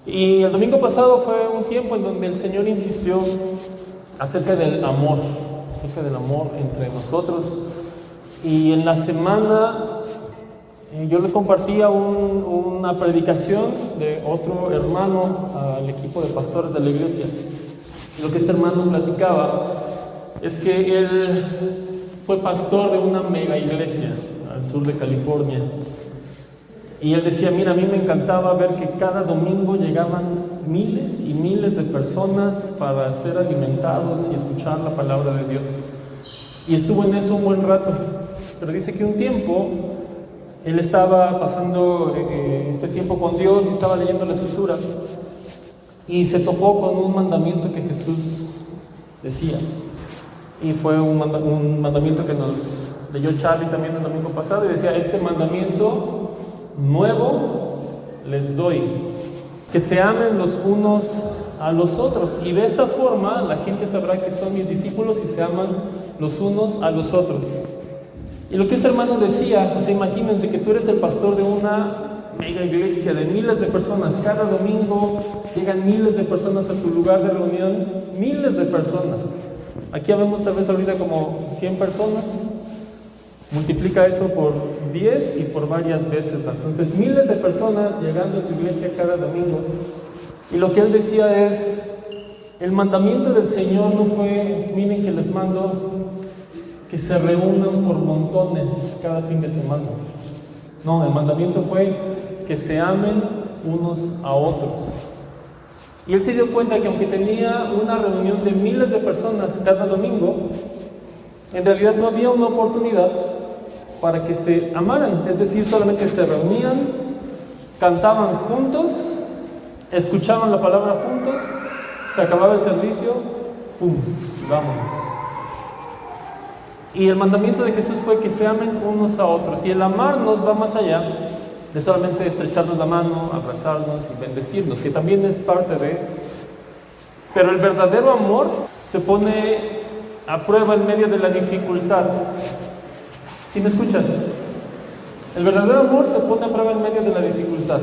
Y el domingo pasado fue un tiempo en donde el Señor insistió acerca del amor entre nosotros. Y en la semana yo le compartía una predicación de otro hermano al equipo de pastores de la iglesia. Y lo que este hermano platicaba es que él fue pastor de una mega iglesia al sur de California. Y él decía, mira, a mí me encantaba ver que cada domingo llegaban miles y miles de personas para ser alimentados y escuchar la palabra de Dios. Y estuvo en eso un buen rato. Pero dice que un tiempo él estaba pasando este tiempo con Dios y estaba leyendo la Escritura y se topó con un mandamiento que Jesús decía. Y fue un mandamiento que nos leyó Charlie también el domingo pasado, y decía, este mandamiento nuevo les doy, que se amen los unos a los otros, y de esta forma la gente sabrá que son mis discípulos y se aman los unos a los otros. Y lo que este hermano decía, o sea, imagínense que tú eres el pastor de una mega iglesia de miles de personas, cada domingo llegan miles de personas a tu lugar de reunión, miles de personas. Aquí vemos tal vez ahorita como 100 personas. Multiplica eso por 10 y por varias veces más. Entonces, miles de personas llegando a tu iglesia cada domingo. Y lo que él decía es, el mandamiento del Señor no fue, miren que les mando que se reúnan por montones cada fin de semana. No, el mandamiento fue que se amen unos a otros. Y él se dio cuenta que aunque tenía una reunión de miles de personas cada domingo, en realidad no había una oportunidad para que se amaran, es decir, solamente se reunían, cantaban juntos, escuchaban la palabra juntos, se acababa el servicio, ¡pum!, vámonos. Y el mandamiento de Jesús fue que se amen unos a otros, y el amarnos va más allá de solamente estrecharnos la mano, abrazarnos y bendecirnos, que también es parte de, pero el verdadero amor se pone a prueba en medio de la dificultad. ¿Sí me escuchas? El verdadero amor se pone a prueba en medio de la dificultad.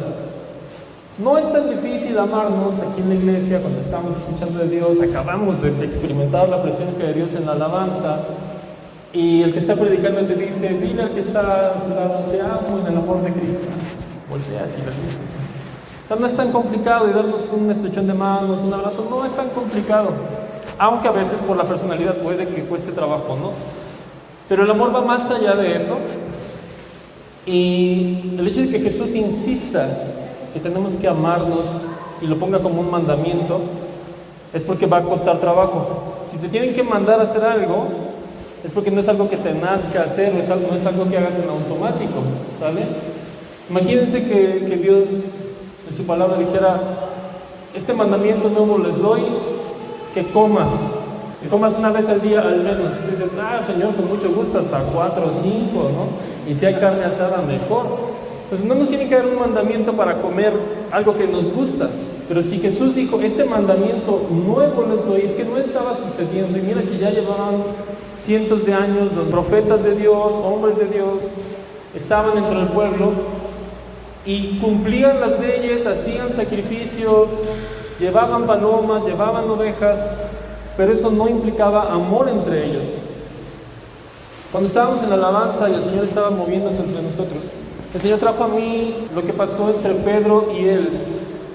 No es tan difícil amarnos aquí en la iglesia cuando estamos escuchando de Dios, acabamos de experimentar la presencia de Dios en la alabanza, y el que está predicando te dice, dile al que está a tu lado, te amo en el amor de Cristo. Volteas y le dices. O sea, no es tan complicado, y darnos un estrechón de manos, un abrazo, no es tan complicado. Aunque a veces por la personalidad puede que cueste trabajo, ¿no? Pero el amor va más allá de eso. Y el hecho de que Jesús insista que tenemos que amarnos y lo ponga como un mandamiento, es porque va a costar trabajo. Si te tienen que mandar a hacer algo, es porque no es algo que te nazca hacer, no es algo que hagas en automático, ¿sale? Imagínense que Dios en su palabra dijera, este mandamiento nuevo les doy, que comas una vez al día al menos. Y dices, Señor, con mucho gusto, hasta 4 o 5, ¿no? Y si hay carne asada, mejor. Pues no nos tiene que dar un mandamiento para comer algo que nos gusta. Pero si Jesús dijo, este mandamiento nuevo les doy, es que no estaba sucediendo. Y mira que ya llevaban cientos de años, los profetas de Dios, hombres de Dios, estaban entre el pueblo y cumplían las leyes, hacían sacrificios, llevaban palomas, llevaban ovejas, pero eso no implicaba amor entre ellos. Cuando estábamos en la alabanza y el Señor estaba moviéndose entre nosotros, el Señor trajo a mí lo que pasó entre Pedro y él,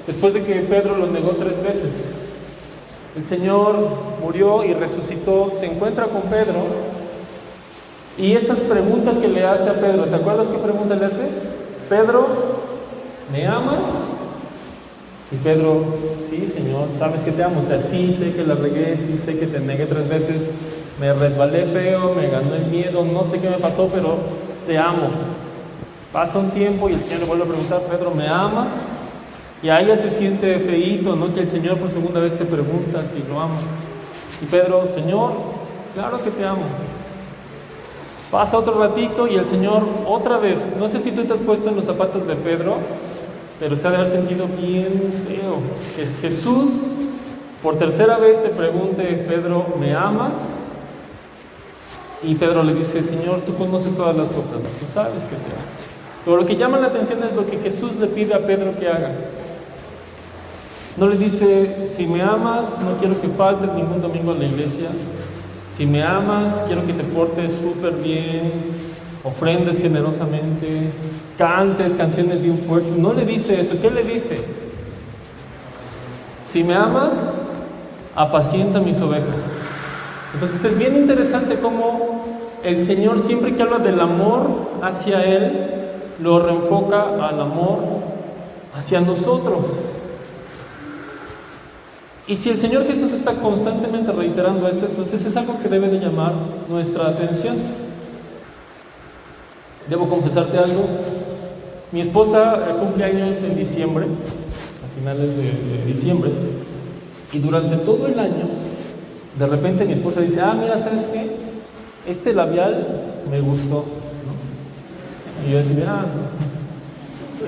después de que Pedro lo negó 3 veces. El Señor murió y resucitó, se encuentra con Pedro, y esas preguntas que le hace a Pedro, ¿te acuerdas qué pregunta le hace? Pedro, ¿me amas? Y Pedro, sí, Señor, sabes que te amo. O sea, sí sé que la regué, sí sé que te negué 3 veces, me resbalé feo, me ganó el miedo, no sé qué me pasó, pero te amo. Pasa un tiempo y el Señor le vuelve a preguntar, Pedro, ¿me amas? Y a ella se siente feíto, ¿no? Que el Señor por segunda vez te pregunta si lo amas. Y Pedro, Señor, claro que te amo. Pasa otro ratito y el Señor otra vez, no sé si tú te has puesto en los zapatos de Pedro, pero se ha de haber sentido bien feo. Que Jesús por 3ª vez te pregunte, Pedro, ¿me amas? Y Pedro le dice, Señor, tú conoces todas las cosas, ¿no? Tú sabes que te amo. Pero lo que llama la atención es lo que Jesús le pide a Pedro que haga. No le dice, si me amas, no quiero que faltes ningún domingo a la iglesia. Si me amas, quiero que te portes súper bien, ofrendes generosamente, cantes canciones bien fuertes. No le dice eso. ¿Qué le dice? Si me amas, apacienta mis ovejas. Entonces es bien interesante cómo el Señor, siempre que habla del amor hacia Él, lo reenfoca al amor hacia nosotros. Y si el Señor Jesús está constantemente reiterando esto, entonces es algo que debe de llamar nuestra atención. Debo confesarte algo. Mi esposa cumple años en diciembre, a finales de diciembre, y durante todo el año, de repente mi esposa dice, mira, ¿sabes qué? Este labial me gustó, ¿no? Y yo decía,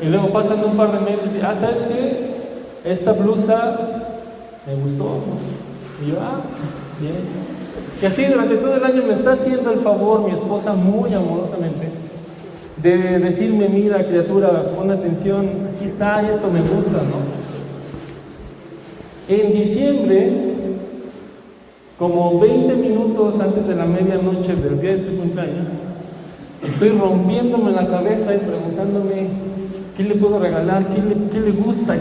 y luego pasan un par de meses y ¿sabes qué? Esta blusa me gustó, ¿no? Y yo, bien. Y así durante todo el año me está haciendo el favor mi esposa muy amorosamente de decirme, mira criatura, pon atención, aquí está, esto me gusta, ¿no? En diciembre, como 20 minutos antes de la medianoche del día de su cumpleaños, estoy rompiéndome la cabeza y preguntándome qué le puedo regalar, qué le gusta,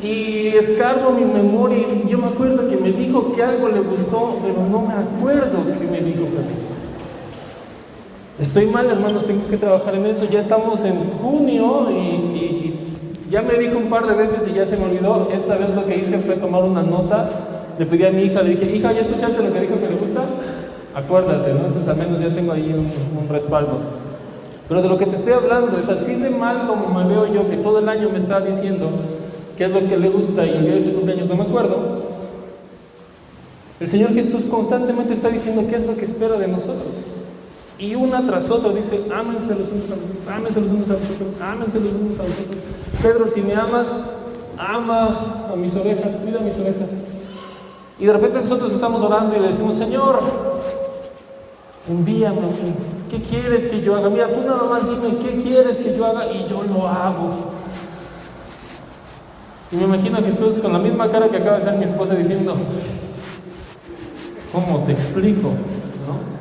y escarbo mi memoria y yo me acuerdo que me dijo que algo le gustó, pero no me acuerdo qué me dijo que le gustó. Estoy mal, hermanos, tengo que trabajar en eso. Ya estamos en junio y ya me dijo un par de veces y ya se me olvidó. Esta vez lo que hice fue tomar una nota. Le pedí a mi hija, le dije, hija, ¿ya escuchaste lo que dijo que le gusta? Acuérdate, ¿no? Entonces al menos ya tengo ahí un respaldo. Pero de lo que te estoy hablando es así de mal como me veo yo, que todo el año me está diciendo qué es lo que le gusta y el día de su cumpleaños no me acuerdo. El Señor Jesús constantemente está diciendo qué es lo que espera de nosotros. Y una tras otra dice, ámense los unos a los otros, ámense los unos a los otros, ámense los unos a los otros. Pedro, si me amas, ama a mis ovejas, cuida a mis ovejas. Y de repente nosotros estamos orando y le decimos, Señor, envíame a mí. ¿Qué quieres que yo haga? Mira, tú nada más dime, ¿qué quieres que yo haga? Y yo lo hago. Y me imagino a Jesús con la misma cara que acaba de hacer mi esposa diciendo, ¿cómo te explico? ¿No?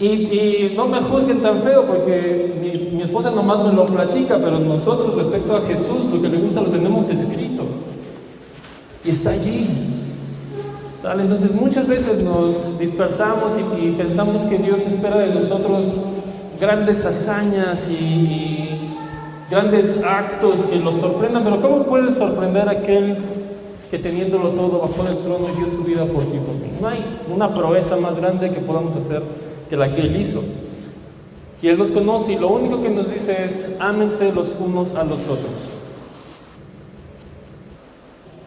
Y no me juzguen tan feo porque mi esposa nomás me lo platica, pero nosotros respecto a Jesús, lo que le gusta lo tenemos escrito. Y está allí. ¿Sale? Entonces muchas veces nos dispersamos y pensamos que Dios espera de nosotros grandes hazañas y grandes actos que los sorprendan, pero ¿cómo puede sorprender a aquel que teniéndolo todo bajó del trono y dio su vida por ti y por mí? No hay una proeza más grande que podamos hacer que la que Él hizo. Y Él nos conoce y lo único que nos dice es, ámense los unos a los otros.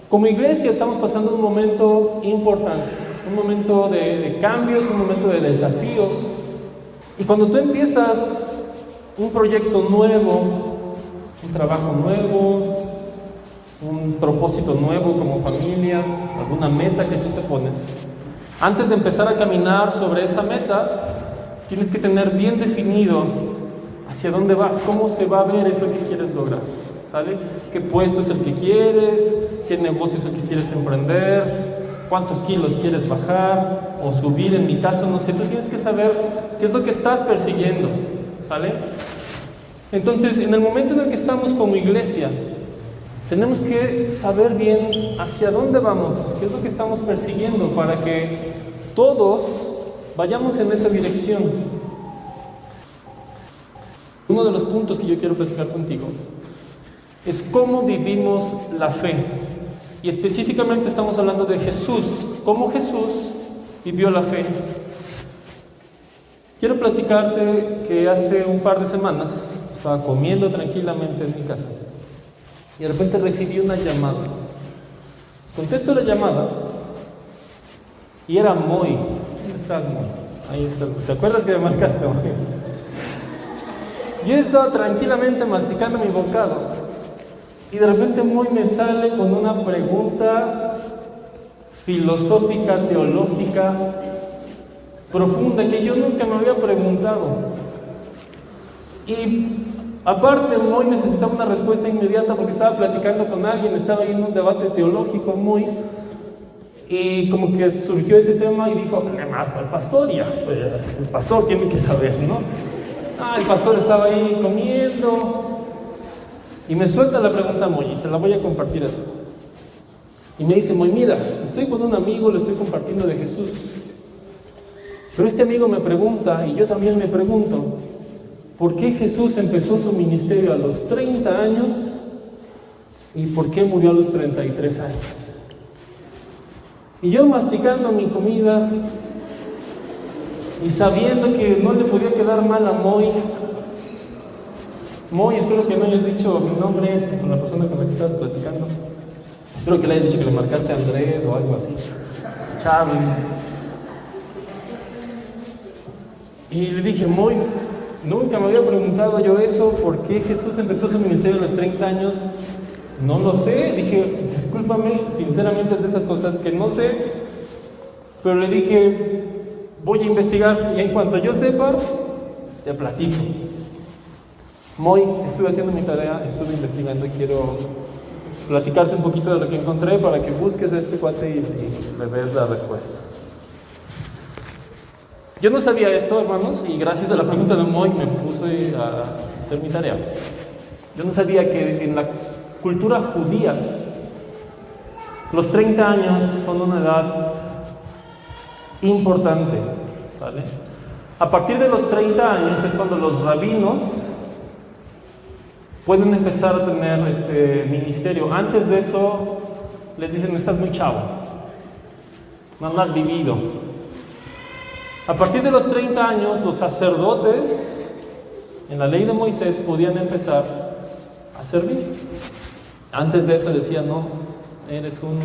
Como iglesia estamos pasando un momento importante, un momento de cambios, un momento de desafíos. Y cuando tú empiezas un proyecto nuevo, un trabajo nuevo, un propósito nuevo como familia, alguna meta que tú te pones, antes de empezar a caminar sobre esa meta, tienes que tener bien definido hacia dónde vas, cómo se va a ver eso que quieres lograr, ¿sale? ¿Qué puesto es el que quieres? ¿Qué negocio es el que quieres emprender? ¿Cuántos kilos quieres bajar o subir? En mi caso, no sé, tú tienes que saber qué es lo que estás persiguiendo, ¿sale? Entonces, en el momento en el que estamos como iglesia, tenemos que saber bien hacia dónde vamos, qué es lo que estamos persiguiendo para que todos vayamos en esa dirección. Uno de los puntos que yo quiero platicar contigo es cómo vivimos la fe. Y específicamente estamos hablando de Jesús, cómo Jesús vivió la fe. Quiero platicarte que hace un par de semanas estaba comiendo tranquilamente en mi casa y de repente recibí una llamada. Contesto la llamada y era Moy. ¿Dónde estás, Moy? Ahí está. ¿Te acuerdas que me marcaste, Moy? Yo estaba tranquilamente masticando mi bocado y de repente Moy me sale con una pregunta filosófica, teológica, profunda, que yo nunca me había preguntado. Y Aparte, Moy necesitaba una respuesta inmediata porque estaba platicando con alguien, estaba ahí en un debate teológico Moy, y como que surgió ese tema y dijo, le mato al pastor, ya, pues, el pastor tiene que saber, ¿no? El pastor estaba ahí comiendo, y me suelta la pregunta Moy, y te la voy a compartir a ti. Y me dice, Moy, mira, estoy con un amigo, le estoy compartiendo de Jesús. Pero este amigo me pregunta, y yo también me pregunto, ¿por qué Jesús empezó su ministerio a los 30 años y por qué murió a los 33 años? Y yo masticando mi comida y sabiendo que no le podía quedar mal a Moy, espero que no hayas dicho mi nombre con la persona con la que estabas platicando. Espero que le hayas dicho que le marcaste a Andrés o algo así. Charlie. Y le dije, Moy, nunca me había preguntado yo eso, ¿por qué Jesús empezó su ministerio a los 30 años? No lo sé. Dije, discúlpame, sinceramente es de esas cosas que no sé. Pero le dije, voy a investigar y en cuanto yo sepa, te platico. Moy, estuve haciendo mi tarea, estuve investigando y quiero platicarte un poquito de lo que encontré para que busques a este cuate y le des la respuesta. Yo no sabía esto, hermanos, y gracias a la pregunta de Moy me puse a hacer mi tarea. Yo no sabía que en la cultura judía los 30 años son una edad importante, ¿vale? A partir de los 30 años es cuando los rabinos pueden empezar a tener ministerio. Antes de eso les dicen, estás muy chavo, no has vivido. A partir de los 30 años, los sacerdotes, en la ley de Moisés, podían empezar a servir. Antes de eso decían, no, eres un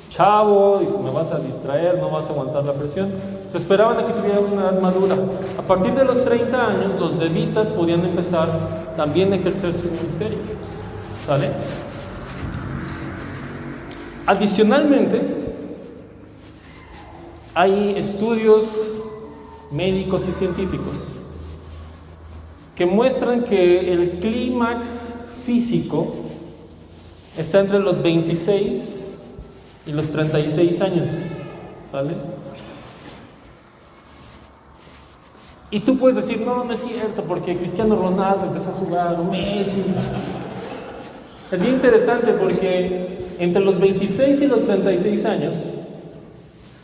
chavo y me vas a distraer, no vas a aguantar la presión. Se esperaban a que tuvieran una edad madura. A partir de los 30 años, los levitas podían empezar también a ejercer su ministerio. ¿Sale? Adicionalmente, hay estudios médicos y científicos que muestran que el clímax físico está entre los 26 y los 36 años, ¿sale? Y tú puedes decir, no es cierto, porque Cristiano Ronaldo empezó a jugar, Messi. Es bien interesante porque entre los 26 y los 36 años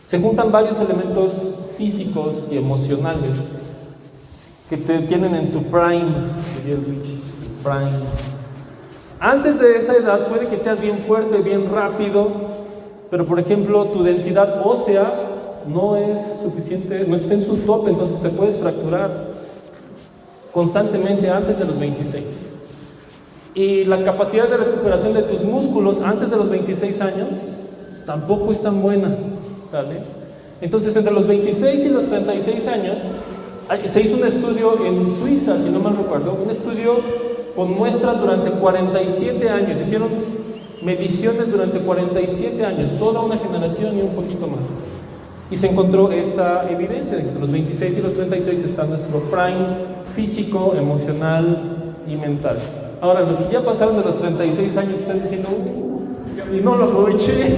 se juntan varios elementos físicos y emocionales que te tienen en tu prime, diría Luigi, prime. Antes de esa edad puede que seas bien fuerte, bien rápido, pero por ejemplo tu densidad ósea no es suficiente, no está en su tope, entonces te puedes fracturar constantemente antes de los 26. Y la capacidad de recuperación de tus músculos antes de los 26 años tampoco es tan buena, ¿sale? Entonces entre los 26 y los 36 años se hizo un estudio en Suiza, si no mal recuerdo, un estudio con muestras durante 47 años, hicieron mediciones durante 47 años, toda una generación y un poquito más. Y se encontró esta evidencia de que entre los 26 y los 36 está nuestro prime físico, emocional y mental. Ahora, los que ya pasaron de los 36 años están diciendo, y no lo aproveché,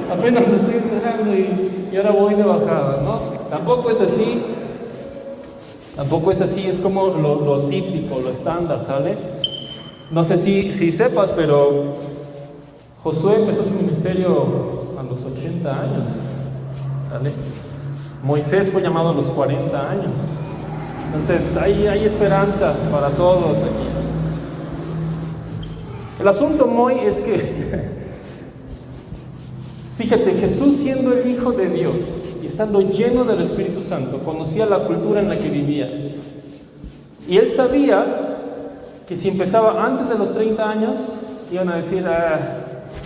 apenas me estoy enterando y ahora voy de bajada, ¿no? Tampoco es así. Tampoco es así, es como lo típico, lo estándar, ¿sale? No sé si sepas, pero Josué empezó su ministerio a los 80 años, ¿sale? Moisés fue llamado a los 40 años. Entonces, hay esperanza para todos aquí. El asunto, Moy, es que, fíjate, Jesús siendo el Hijo de Dios, y estando lleno del Espíritu Santo, conocía la cultura en la que vivía. Y él sabía que si empezaba antes de los 30 años, iban a decir,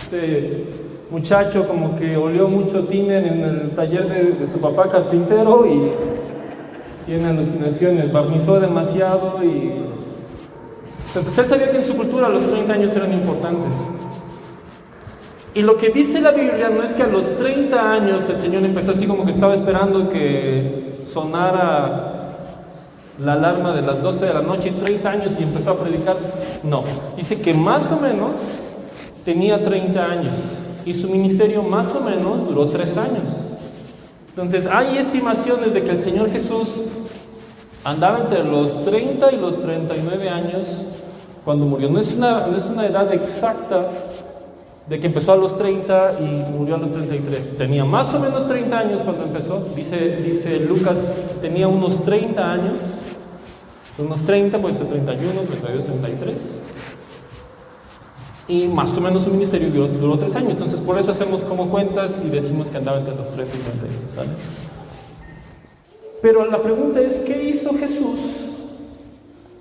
este muchacho como que olió mucho tiner en el taller de su papá carpintero y tiene alucinaciones, barnizó demasiado y... Entonces él sabía que en su cultura los 30 años eran importantes. Y lo que dice la Biblia no es que a los 30 años el Señor empezó así como que estaba esperando que sonara la alarma de las 12 de la noche, 30 años y empezó a predicar. No, dice que más o menos tenía 30 años y su ministerio más o menos duró 3 años. Entonces hay estimaciones de que el Señor Jesús andaba entre los 30 y los 39 años cuando murió. No es una edad exacta de que empezó a los 30 y murió a los 33. Tenía más o menos 30 años cuando empezó. Dice Lucas, tenía unos 30 años. Unos 30, puede ser 31, 32, 33. Y más o menos su ministerio duró 3 años. Entonces por eso hacemos como cuentas y decimos que andaba entre los 30 y 32, ¿sale? Pero la pregunta es, ¿qué hizo Jesús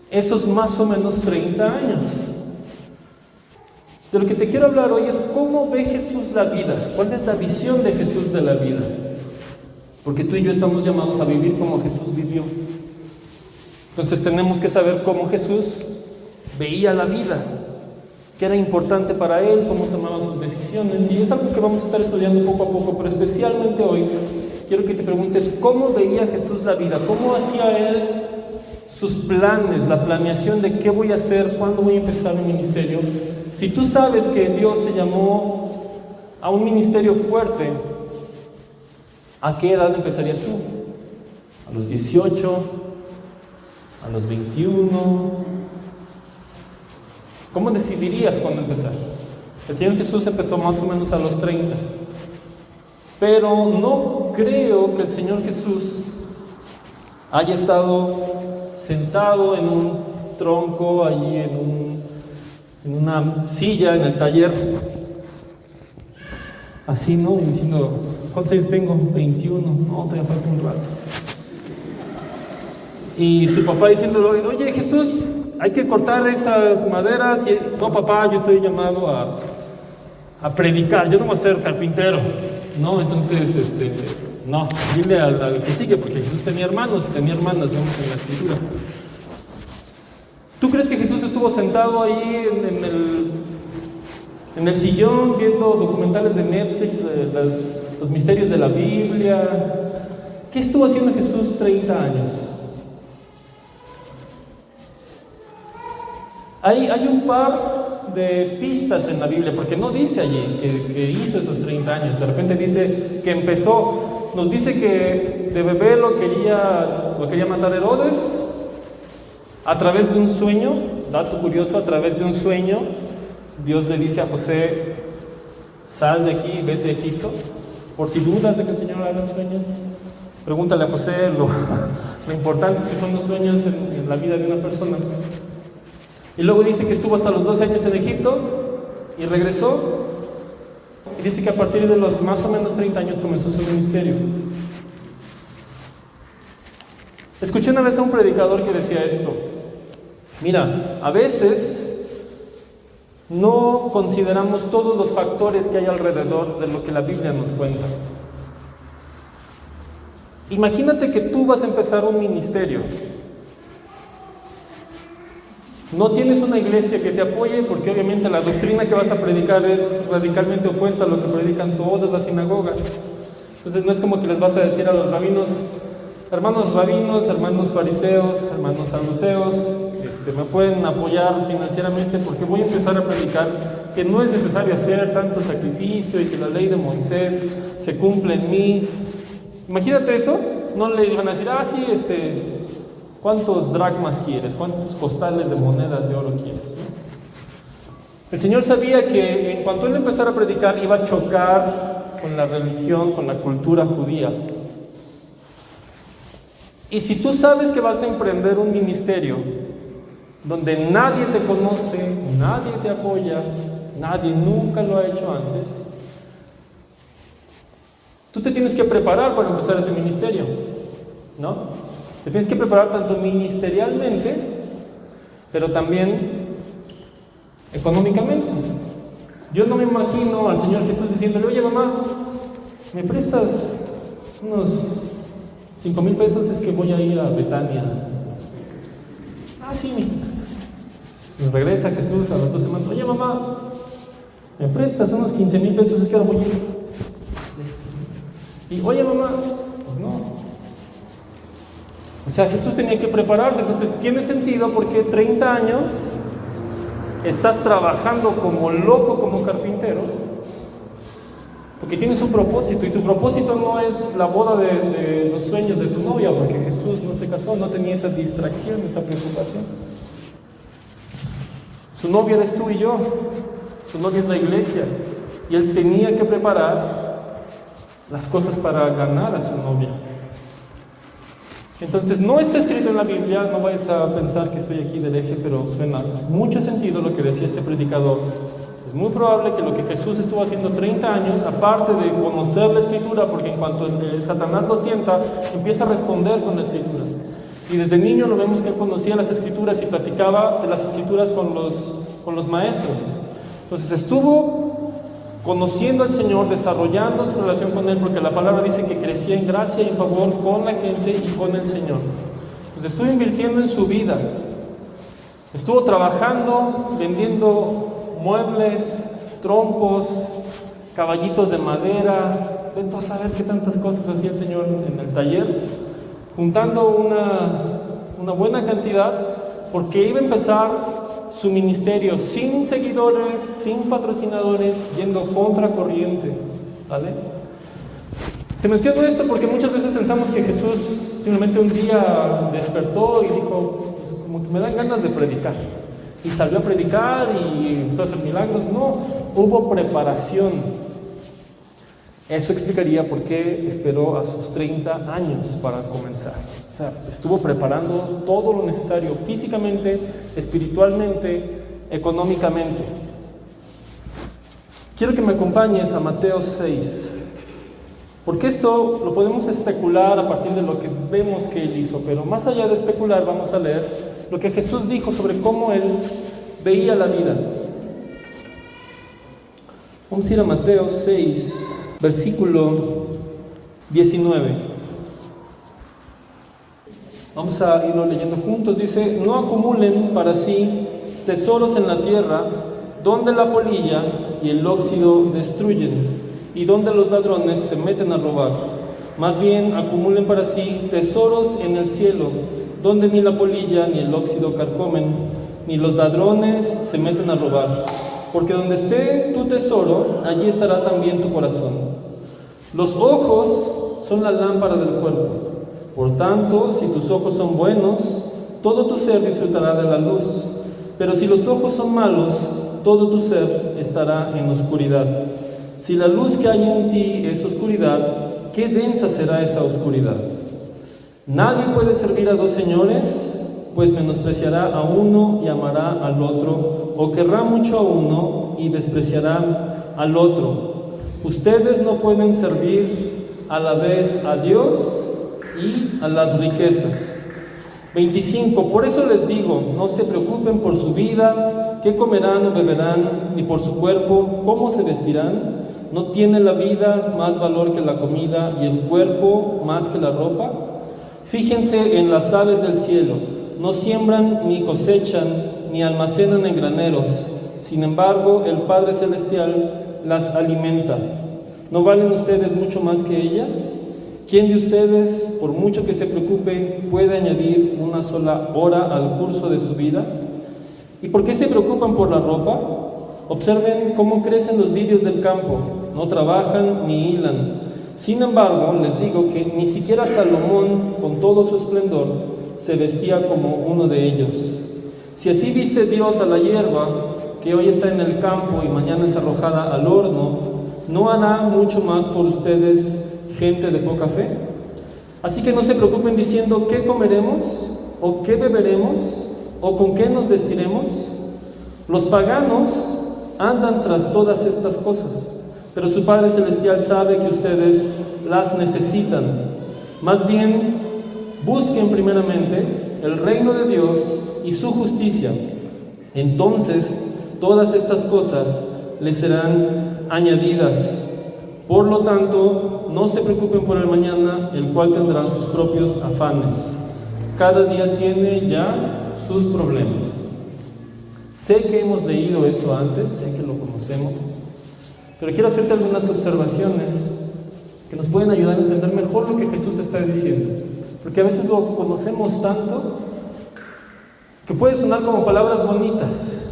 esos más o menos 30 años? De lo que te quiero hablar hoy es cómo ve Jesús la vida. ¿Cuál es la visión de Jesús de la vida? Porque tú y yo estamos llamados a vivir como Jesús vivió. Entonces tenemos que saber cómo Jesús veía la vida, qué era importante para Él, cómo tomaba sus decisiones. Y es algo que vamos a estar estudiando poco a poco, pero especialmente hoy quiero que te preguntes cómo veía Jesús la vida, cómo hacía Él sus planes, la planeación de qué voy a hacer, cuándo voy a empezar mi ministerio. Si tú sabes que Dios te llamó a un ministerio fuerte, ¿a qué edad empezarías tú? ¿A los 18? ¿A los 21? ¿Cómo decidirías cuándo empezar? El Señor Jesús empezó más o menos a los 30. Pero no creo que el Señor Jesús haya estado sentado en un tronco, allí en una silla en el taller, así, ¿no? Y diciendo, ¿cuántos años tengo? 21, no, todavía falta un rato. Y su papá diciéndole, oye Jesús, hay que cortar esas maderas. Y no, papá, yo estoy llamado a predicar, yo no voy a ser carpintero, ¿no? Entonces, no, dile al que sigue, porque Jesús tenía hermanos y tenía hermanas, vemos en la escritura. ¿Tú crees que Jesús estuvo sentado ahí en el sillón viendo documentales de Netflix, los misterios de la Biblia? ¿Qué estuvo haciendo Jesús 30 años? Hay un par de pistas en la Biblia, porque no dice allí que hizo esos 30 años. De repente dice que empezó, nos dice que de bebé lo quería matar Herodes a través de un sueño. Dato curioso, a través de un sueño Dios le dice a José, sal de aquí, vete a Egipto. Por si dudas de que el Señor haga sueños, pregúntale a José. Lo importante es que son los sueños en la vida de una persona. Y luego dice que estuvo hasta los 12 años en Egipto y regresó. Y dice que a partir de los más o menos 30 años comenzó su ministerio. Escuché una vez a un predicador que decía esto: mira, a veces no consideramos todos los factores que hay alrededor de lo que la Biblia nos cuenta. Imagínate que tú vas a empezar un ministerio. No tienes una iglesia que te apoye, porque obviamente la doctrina que vas a predicar es radicalmente opuesta a lo que predican todas las sinagogas. Entonces no es como que les vas a decir a los rabinos, hermanos rabinos, hermanos fariseos, hermanos saduceos, me pueden apoyar financieramente porque voy a empezar a predicar que no es necesario hacer tanto sacrificio y que la ley de Moisés se cumple en mí. Imagínate eso. No le van a decir, sí, ¿cuántos dracmas quieres? ¿Cuántos costales de monedas de oro quieres? El Señor sabía que en cuanto Él empezara a predicar iba a chocar con la religión, con la cultura judía. Y si tú sabes que vas a emprender un ministerio donde nadie te conoce, nadie te apoya, nadie nunca lo ha hecho antes, tú te tienes que preparar para empezar ese ministerio, ¿no? Te tienes que preparar tanto ministerialmente, pero también económicamente. Yo no me imagino al Señor Jesús diciéndole, oye mamá, ¿me prestas unos 5,000 pesos? Es que voy a ir a Betania. Sí, mijita. Y regresa Jesús a las 2 semanas, oye mamá, ¿me prestas unos 15,000 pesos? Es que ahora voy a ir. Y oye mamá, pues no. O sea, Jesús tenía que prepararse. Entonces tiene sentido porque 30 años estás trabajando como loco, como carpintero, porque tienes un propósito, y tu propósito no es la boda de los sueños de tu novia, porque Jesús no se casó, no tenía esa distracción, esa preocupación. Su novia eres tú y yo, su novia es la iglesia, y él tenía que preparar las cosas para ganar a su novia. Entonces no está escrito en la Biblia, no vayas a pensar que estoy aquí del eje, pero suena mucho sentido lo que decía este predicador. Es muy probable que lo que Jesús estuvo haciendo 30 años, aparte de conocer la Escritura, porque en cuanto Satanás lo tienta, empieza a responder con la Escritura. Y desde niño lo vemos que él conocía las Escrituras y platicaba de las Escrituras con los maestros. Entonces estuvo conociendo al Señor, desarrollando su relación con Él, porque la palabra dice que crecía en gracia y en favor con la gente y con el Señor. Entonces estuvo invirtiendo en su vida, estuvo trabajando, vendiendo muebles, trompos, caballitos de madera, vete a saber qué tantas cosas hacía el Señor en el taller, juntando una buena cantidad, porque iba a empezar su ministerio sin seguidores, sin patrocinadores, yendo contra corriente, ¿vale? Te menciono esto porque muchas veces pensamos que Jesús simplemente un día despertó y dijo, pues como que me dan ganas de predicar, y salió a predicar y empezó a hacer milagros. No, hubo preparación. Eso explicaría por qué esperó a sus 30 años para comenzar. O sea, estuvo preparando todo lo necesario físicamente, espiritualmente, económicamente. Quiero que me acompañes a Mateo 6, porque esto lo podemos especular a partir de lo que vemos que él hizo, pero más allá de especular vamos a leer lo que Jesús dijo sobre cómo él veía la vida. Vamos a ir a Mateo 6, versículo 19. Vamos a irlo leyendo juntos. Dice: no acumulen para sí tesoros en la tierra, donde la polilla y el óxido destruyen, y donde los ladrones se meten a robar. Más bien acumulen para sí tesoros en el cielo, donde ni la polilla ni el óxido carcomen, ni los ladrones se meten a robar. Porque donde esté tu tesoro, allí estará también tu corazón. Los ojos son la lámpara del cuerpo. Por tanto, si tus ojos son buenos, todo tu ser disfrutará de la luz. Pero si los ojos son malos, todo tu ser estará en oscuridad. Si la luz que hay en ti es oscuridad, qué densa será esa oscuridad. Nadie puede servir a dos señores, pues menospreciará a uno y amará al otro, o querrá mucho a uno y despreciará al otro. Ustedes no pueden servir a la vez a Dios y a las riquezas. 25. Por eso les digo, no se preocupen por su vida, qué comerán o beberán, ni por su cuerpo, cómo se vestirán. ¿No tiene la vida más valor que la comida y el cuerpo más que la ropa? Fíjense en las aves del cielo, no siembran ni cosechan ni almacenan en graneros, sin embargo el Padre Celestial las alimenta. ¿No valen ustedes mucho más que ellas? ¿Quién de ustedes, por mucho que se preocupe, puede añadir una sola hora al curso de su vida? ¿Y por qué se preocupan por la ropa? Observen cómo crecen los lirios del campo, no trabajan ni hilan. Sin embargo, les digo que ni siquiera Salomón, con todo su esplendor, se vestía como uno de ellos. Si así viste Dios a la hierba, que hoy está en el campo y mañana es arrojada al horno, ¿no hará mucho más por ustedes, gente de poca fe? Así que no se preocupen diciendo qué comeremos, o qué beberemos, o con qué nos vestiremos. Los paganos andan tras todas estas cosas, pero su Padre Celestial sabe que ustedes las necesitan. Más bien, busquen primeramente el reino de Dios y su justicia. Entonces, todas estas cosas les serán añadidas. Por lo tanto, no se preocupen por el mañana, el cual tendrá sus propios afanes. Cada día tiene ya sus problemas. Sé que hemos leído esto antes, sé que lo conocemos, pero quiero hacerte algunas observaciones que nos pueden ayudar a entender mejor lo que Jesús está diciendo. Porque a veces lo conocemos tanto que puede sonar como palabras bonitas,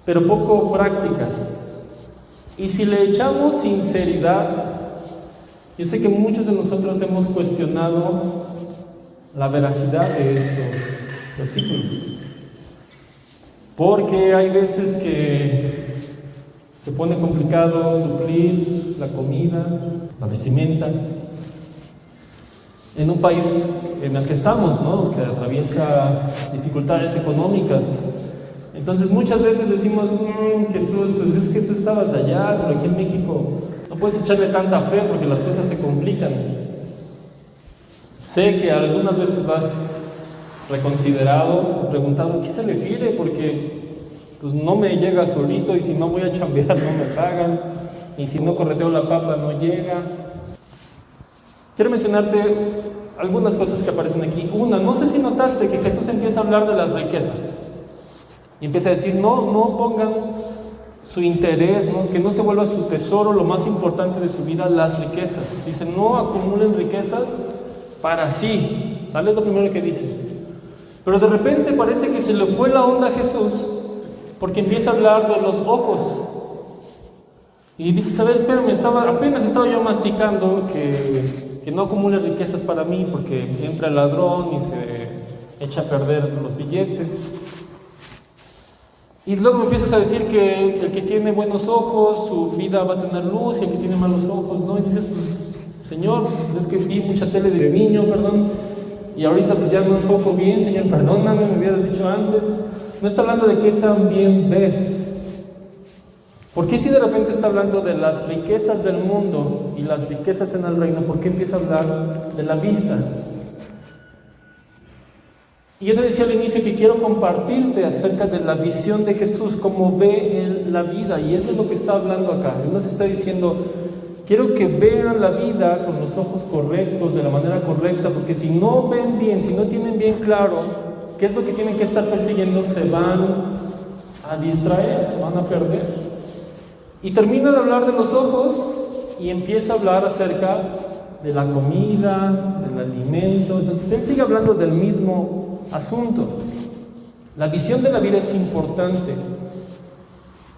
pero poco prácticas. Y si le echamos sinceridad, yo sé que muchos de nosotros hemos cuestionado la veracidad de estos versículos. Porque hay veces que se pone complicado suplir la comida, la vestimenta, en un país en el que estamos, ¿no? Que atraviesa dificultades económicas. Entonces muchas veces decimos, Jesús, pues es que tú estabas allá, pero aquí en México no puedes echarle tanta fe porque las cosas se complican. Sé que algunas veces vas reconsiderado, preguntando, ¿qué se refiere? Porque pues no me llega solito, y si no voy a chambear no me pagan, y si no correteo la papa no llega. Quiero mencionarte algunas cosas que aparecen aquí. Una, no sé si notaste que Jesús empieza a hablar de las riquezas. Y empieza a decir, no pongan su interés, ¿no? Que no se vuelva su tesoro lo más importante de su vida, las riquezas. Dice, no acumulen riquezas para sí. ¿Sale? Es lo primero que dice. Pero de repente parece que se le fue la onda a Jesús, porque empieza a hablar de los ojos. Y dice, ¿sabes? Espérame, apenas estaba yo masticando que no acumule riquezas para mí, porque entra el ladrón y se echa a perder los billetes. Y luego me empiezas a decir que el que tiene buenos ojos, su vida va a tener luz, y el que tiene malos ojos, ¿no? Y dices, pues, Señor, es que vi mucha tele de niño, perdón, y ahorita pues ya no enfoco bien, Señor, perdóname, me hubieras dicho antes. No está hablando de qué tan bien ves. ¿Por qué si de repente está hablando de las riquezas del mundo y las riquezas en el reino, por qué empieza a hablar de la vista? Y yo te decía al inicio que quiero compartirte acerca de la visión de Jesús, cómo ve Él la vida, y eso es lo que está hablando acá. Él nos está diciendo, quiero que vean la vida con los ojos correctos, de la manera correcta, porque si no ven bien, si no tienen bien claro qué es lo que tienen que estar persiguiendo, se van a distraer, se van a perder. Y termina de hablar de los ojos y empieza a hablar acerca de la comida, del alimento. Entonces él sigue hablando del mismo asunto. La visión de la vida es importante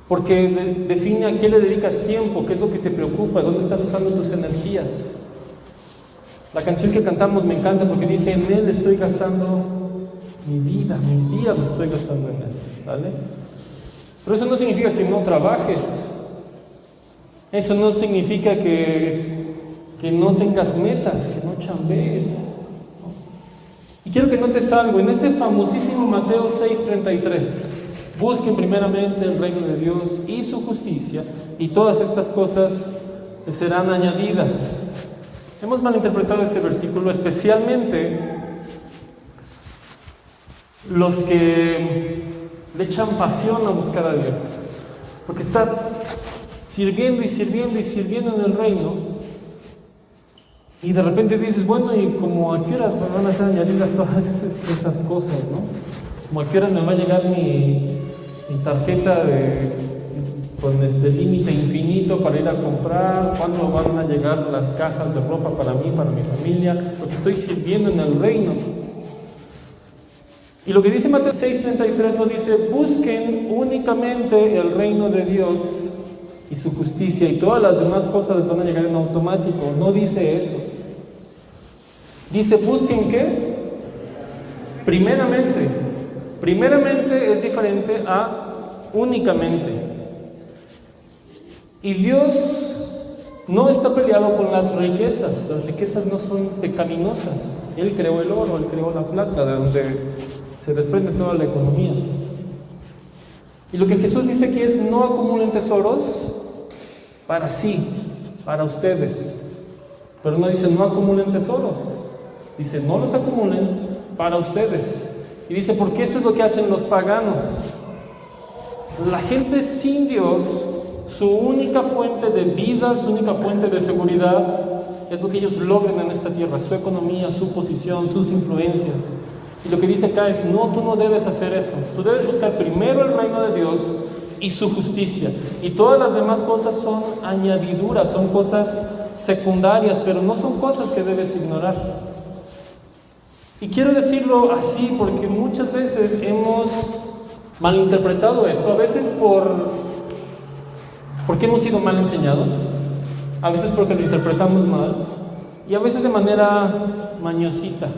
porque define a qué le dedicas tiempo, qué es lo que te preocupa, dónde estás usando tus energías. La canción que cantamos me encanta porque dice, en Él estoy gastando mi vida, mis días los estoy gastando en Él, ¿sale? Pero eso no significa que no trabajes. Eso no significa que no tengas metas, que no chambees. Y quiero que notes algo, en ese famosísimo Mateo 6:33, busquen primeramente el reino de Dios y su justicia, y todas estas cosas les serán añadidas. Hemos malinterpretado ese versículo, especialmente los que le echan pasión a buscar a Dios, porque estás sirviendo y sirviendo y sirviendo en el reino, y de repente dices, bueno, ¿y como a qué horas me van a ser añadidas todas esas cosas, no? ¿Como a qué horas me va a llegar mi tarjeta con límite infinito para ir a comprar? ¿Cuándo van a llegar las cajas de ropa para mí, para mi familia? Porque estoy sirviendo en el reino. Y lo que dice Mateo 6:33 no dice, busquen únicamente el reino de Dios y su justicia, y todas las demás cosas les van a llegar en automático. No dice eso. Dice, busquen ¿qué? Primeramente. Primeramente es diferente a únicamente. Y Dios no está peleado con las riquezas. Las riquezas no son pecaminosas. Él creó el oro, Él creó la plata, de donde se desprende toda la economía. Y lo que Jesús dice aquí es, no acumulen tesoros para sí, para ustedes. Pero no dice, no acumulen tesoros. Dice, no los acumulen para ustedes. Y dice, porque esto es lo que hacen los paganos. La gente sin Dios, su única fuente de vida, su única fuente de seguridad, es lo que ellos logren en esta tierra, su economía, su posición, sus influencias. Y lo que dice acá es, no, tú no debes hacer eso. Tú debes buscar primero el reino de Dios y su justicia. Y todas las demás cosas son añadiduras, son cosas secundarias, pero no son cosas que debes ignorar. Y quiero decirlo así porque muchas veces hemos malinterpretado esto, a veces porque hemos sido mal enseñados, a veces porque lo interpretamos mal, y a veces de manera mañosita.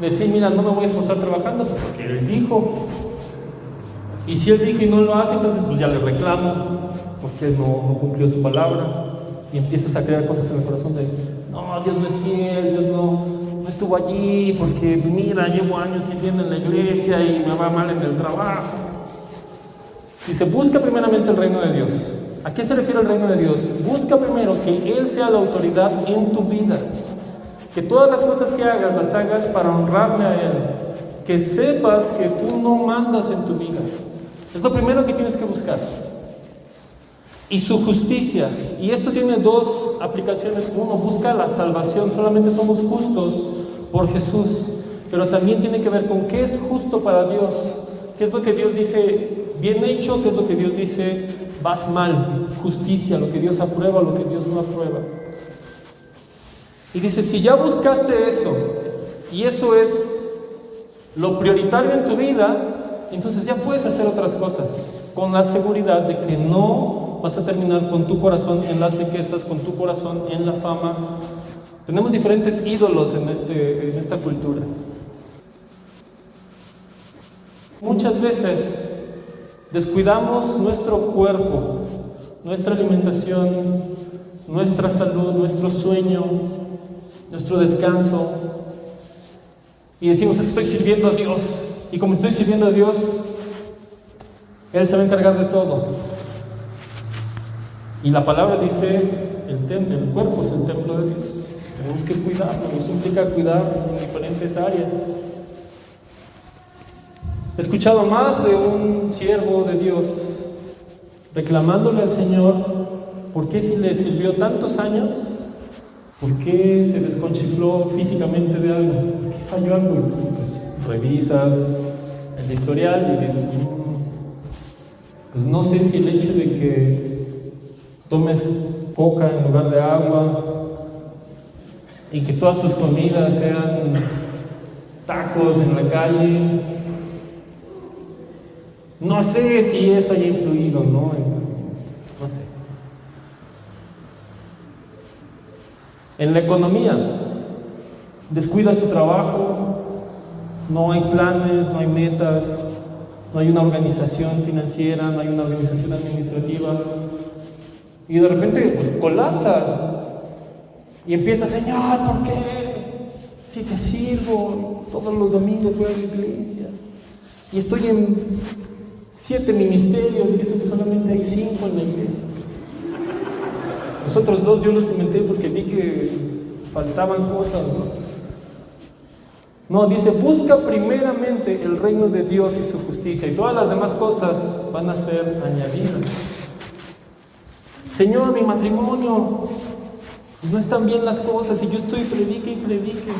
Decir, mira, no me voy a esforzar trabajando pues porque él dijo. Y si él dijo y no lo hace, entonces pues ya le reclamo porque él no cumplió su palabra. Y empiezas a crear cosas en el corazón de, no, Dios no es fiel, Dios no estuvo allí porque mira, llevo años sirviendo en la iglesia y me va mal en el trabajo. Dice, busca primeramente el reino de Dios. ¿A qué se refiere el reino de Dios? Busca primero que Él sea la autoridad en tu vida. Que todas las cosas que hagas, las hagas para honrarle a Él. Que sepas que tú no mandas en tu vida. Es lo primero que tienes que buscar. Y su justicia. Y esto tiene dos aplicaciones. Uno, busca la salvación. Solamente somos justos por Jesús. Pero también tiene que ver con qué es justo para Dios. ¿Qué es lo que Dios dice bien hecho? ¿Qué es lo que Dios dice vas mal? Justicia, lo que Dios aprueba, lo que Dios no aprueba. Y dice, si ya buscaste eso, y eso es lo prioritario en tu vida, entonces ya puedes hacer otras cosas, con la seguridad de que no vas a terminar con tu corazón en las riquezas, con tu corazón en la fama. Tenemos diferentes ídolos en esta cultura. Muchas veces descuidamos nuestro cuerpo, nuestra alimentación, nuestra salud, nuestro sueño, nuestro descanso, y decimos, estoy sirviendo a Dios, y como estoy sirviendo a Dios, Él se va a encargar de todo. Y la palabra dice, el cuerpo es el templo de Dios, tenemos que cuidarlo, y eso implica cuidar en diferentes áreas. He escuchado más de un siervo de Dios reclamándole al Señor por qué si le sirvió tantos años, por qué se desconchifló físicamente de algo, por qué falló algo. Pues revisas el historial y dices, pues no sé si el hecho de que tomes coca en lugar de agua y que todas tus comidas sean tacos en la calle, no sé si eso haya influido, ¿no? No sé. En la economía, descuidas tu trabajo, no hay planes, no hay metas, no hay una organización financiera, no hay una organización administrativa, y de repente pues colapsa y empieza, Señor, ¿por qué? Si te sirvo, todos los domingos voy a la iglesia y estoy en 7 ministerios y eso que solamente hay 5 en la iglesia. Los otros 2 yo los inventé porque vi que faltaban cosas, No, dice, busca primeramente el reino de Dios y su justicia, y todas las demás cosas van a ser añadidas. Señor, mi matrimonio, no están bien las cosas, y yo estoy predique y predique.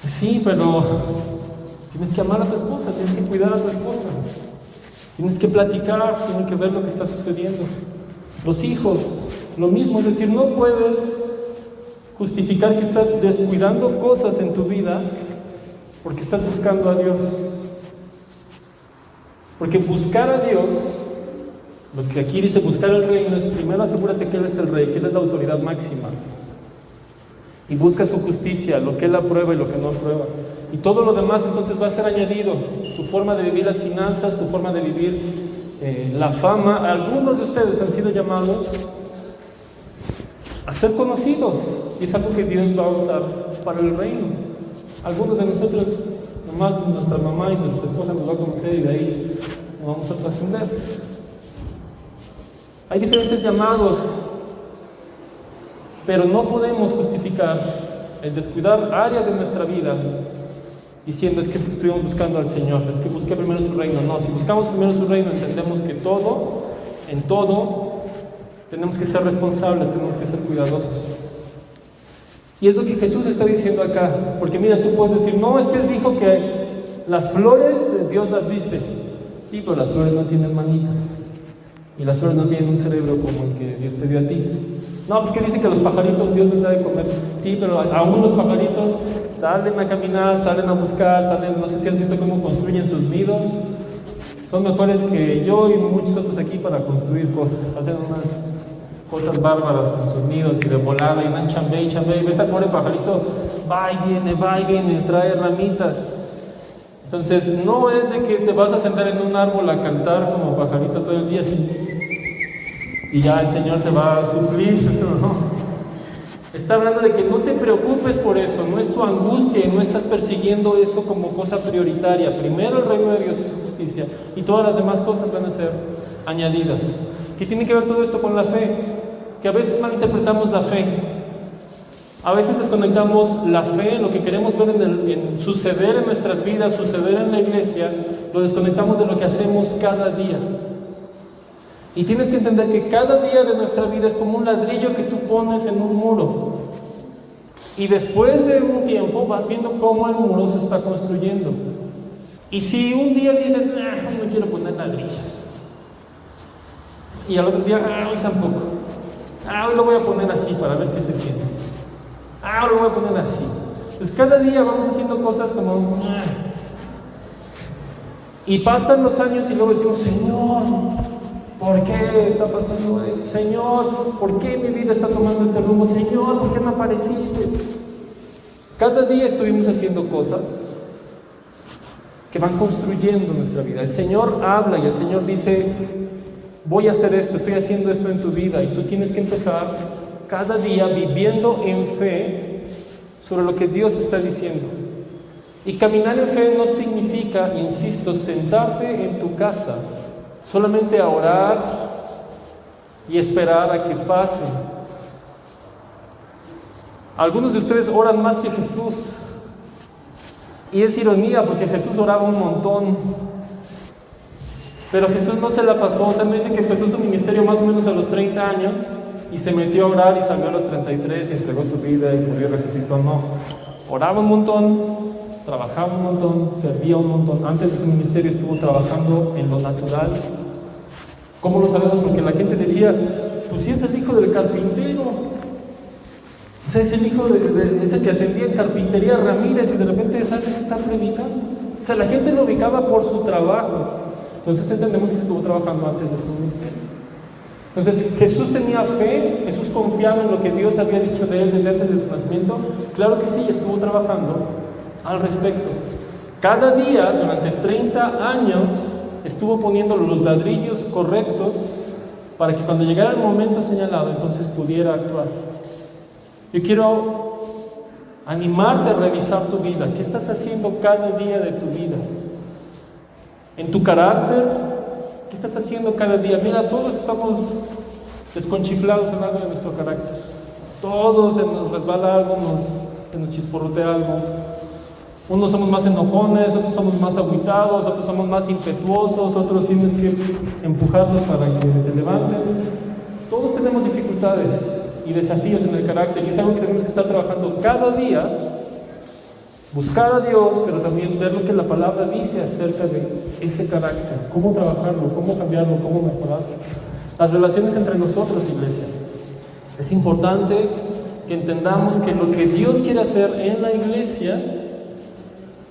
Sí, pero tienes que amar a tu esposa, tienes que cuidar a tu esposa, tienes que platicar, tienes que ver lo que está sucediendo. Los hijos, lo mismo, es decir, no puedes justificar que estás descuidando cosas en tu vida porque estás buscando a Dios. Porque buscar a Dios, lo que aquí dice buscar el reino, es primero asegúrate que Él es el rey, que Él es la autoridad máxima. Y busca su justicia, lo que Él aprueba y lo que no aprueba. Y todo lo demás entonces va a ser añadido. Tu forma de vivir las finanzas, tu forma de vivir la fama. Algunos de ustedes han sido llamados a ser conocidos, y es algo que Dios va a usar para el reino. Algunos de nosotros, nomás nuestra mamá y nuestra esposa nos va a conocer y de ahí nos vamos a trascender. Hay diferentes llamados, pero no podemos justificar el descuidar áreas de nuestra vida diciendo es que estuvimos buscando al Señor, es que busqué primero su reino. No, si buscamos primero su reino, entendemos que en todo, tenemos que ser responsables, tenemos que ser cuidadosos. Y es lo que Jesús está diciendo acá. Porque mira, tú puedes decir, no, es que Él dijo que las flores Dios las viste. Sí, pero las flores no tienen manitas. Y las flores no tienen un cerebro como el que Dios te dio a ti. No, pues que dice que los pajaritos Dios les da de comer. Sí, pero aún los pajaritos salen a caminar, salen a buscar, salen, no sé si has visto cómo construyen sus nidos. Son mejores que yo y muchos otros aquí para construir cosas. Hacen unas cosas bárbaras en sus nidos y de volada y andan chambe y chambe. Y ves al pobre pajarito, va y viene, trae ramitas. Entonces, no es de que te vas a sentar en un árbol a cantar como pajarito todo el día así, y ya el Señor te va a suplir, no. Está hablando de que no te preocupes por eso, no es tu angustia y no estás persiguiendo eso como cosa prioritaria. Primero el reino de Dios y su justicia, y todas las demás cosas van a ser añadidas. ¿Qué tiene que ver todo esto con la fe? Que a veces malinterpretamos la fe. A veces desconectamos la fe, lo que queremos ver en suceder en nuestras vidas, suceder en la iglesia, lo desconectamos de lo que hacemos cada día. Y tienes que entender que cada día de nuestra vida es como un ladrillo que tú pones en un muro. Y después de un tiempo vas viendo cómo el muro se está construyendo. Y si un día dices, no quiero poner ladrillos, y al otro día, hoy tampoco, hoy lo voy a poner así para ver qué se siente. Ahora lo voy a poner así. Pues cada día vamos haciendo cosas como... Y pasan los años y luego decimos, Señor, ¿por qué está pasando esto? Señor, ¿por qué mi vida está tomando este rumbo? Señor, ¿por qué me apareciste? Cada día estuvimos haciendo cosas que van construyendo nuestra vida. El Señor habla y el Señor dice, voy a hacer esto, estoy haciendo esto en tu vida, y tú tienes que empezar cada día viviendo en fe sobre lo que Dios está diciendo. Y caminar en fe no significa, insisto, sentarte en tu casa solamente a orar y esperar a que pase. Algunos de ustedes oran más que Jesús. Y es ironía porque Jesús oraba un montón. Pero Jesús no se la pasó. O sea, no dice que empezó su ministerio más o menos a los 30 años y se metió a orar y salió a los 33 y entregó su vida y murió y resucitó. No, oraba un montón, trabajaba un montón, servía un montón. Antes de su ministerio estuvo trabajando en lo natural. ¿Cómo lo sabemos? Porque la gente decía, pues sí es el hijo del carpintero, o sea, es el hijo de ese que atendía en carpintería Ramírez, y de repente sale que está predicando. O sea, la gente lo ubicaba por su trabajo. Entonces entendemos que estuvo trabajando antes de su ministerio. Entonces, Jesús tenía fe, Jesús confiaba en lo que Dios había dicho de él desde antes de su nacimiento. Claro que sí, estuvo trabajando al respecto. Cada día, durante 30 años, estuvo poniendo los ladrillos correctos para que cuando llegara el momento señalado, entonces pudiera actuar. Yo quiero animarte a revisar tu vida. ¿Qué estás haciendo cada día de tu vida? En tu carácter, ¿qué estás haciendo cada día? Mira, todos estamos desconchiflados en algo de nuestro carácter. Todos se nos resbala algo, se nos chisporrotea algo. Unos somos más enojones, otros somos más agüitados, otros somos más impetuosos, otros tienes que empujarlos para que se levanten. Todos tenemos dificultades y desafíos en el carácter, y es algo que tenemos que estar trabajando cada día. Buscar a Dios, pero también ver lo que la palabra dice acerca de ese carácter, cómo trabajarlo, cómo cambiarlo, cómo mejorarlo. Las relaciones entre nosotros, iglesia. Es importante que entendamos que lo que Dios quiere hacer en la iglesia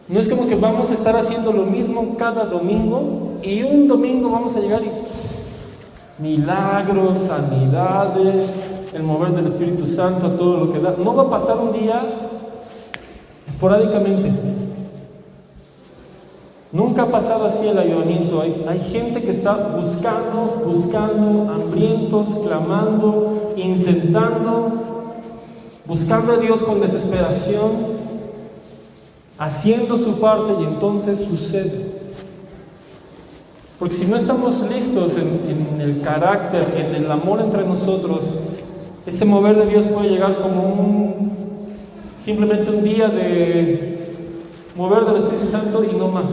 no es como que vamos a estar haciendo lo mismo cada domingo y un domingo vamos a llegar y milagros, sanidades, el mover del Espíritu Santo, todo lo que da. No va a pasar un día esporádicamente. Nunca ha pasado así el avivamiento. Hay gente que está buscando, hambrientos, clamando, intentando, buscando a Dios con desesperación, haciendo su parte, y entonces sucede. Porque si no estamos listos en el carácter, en el amor entre nosotros, ese mover de Dios puede llegar como simplemente un día de mover del Espíritu Santo y no más.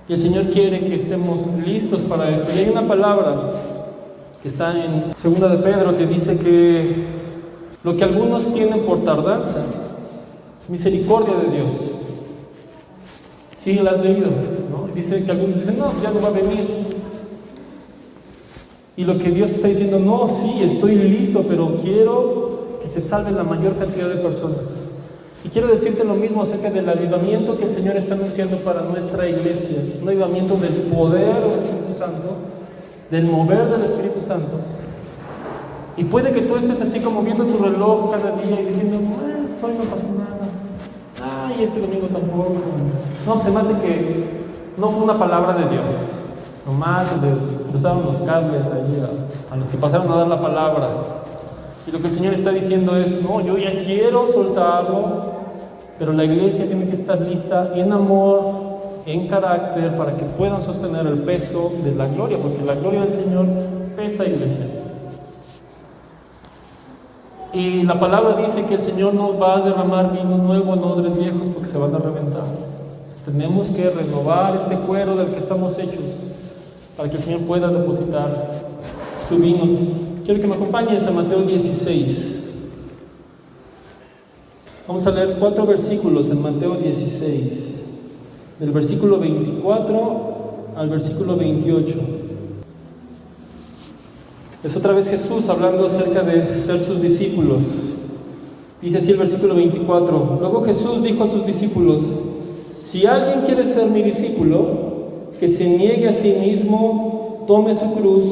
Y el Señor quiere que estemos listos para esto. Y hay una palabra que está en 2 de Pedro que dice que lo que algunos tienen por tardanza es misericordia de Dios. Sí, la has leído, ¿no? Dice que algunos dicen, no, ya no va a venir. Y lo que Dios está diciendo, no, sí, estoy listo, pero quiero que se salve la mayor cantidad de personas. Y quiero decirte lo mismo acerca del avivamiento que el Señor está anunciando para nuestra iglesia. Un avivamiento del poder del Espíritu Santo, del mover del Espíritu Santo. Y puede que tú estés así como viendo tu reloj cada día y diciendo, bueno, hoy no pasó nada. Ay, este domingo tampoco. No, se me hace que no fue una palabra de Dios. Nomás cruzaron los cables ahí a los que pasaron a dar la palabra. Y lo que el Señor está diciendo es, no, yo ya quiero soltarlo, pero la iglesia tiene que estar lista en amor, en carácter, para que puedan sostener el peso de la gloria, porque la gloria del Señor pesa, iglesia. Y la palabra dice que el Señor no va a derramar vino nuevo en odres viejos porque se van a reventar. Entonces, tenemos que renovar este cuero del que estamos hechos para que el Señor pueda depositar su vino. Quiero que me acompañes a Mateo 16. Vamos a leer 4 versículos en Mateo 16, del versículo 24 al versículo 28. Es otra vez Jesús hablando acerca de ser sus discípulos. Dice así el versículo 24. Luego Jesús dijo a sus discípulos: si alguien quiere ser mi discípulo, que se niegue a sí mismo, tome su cruz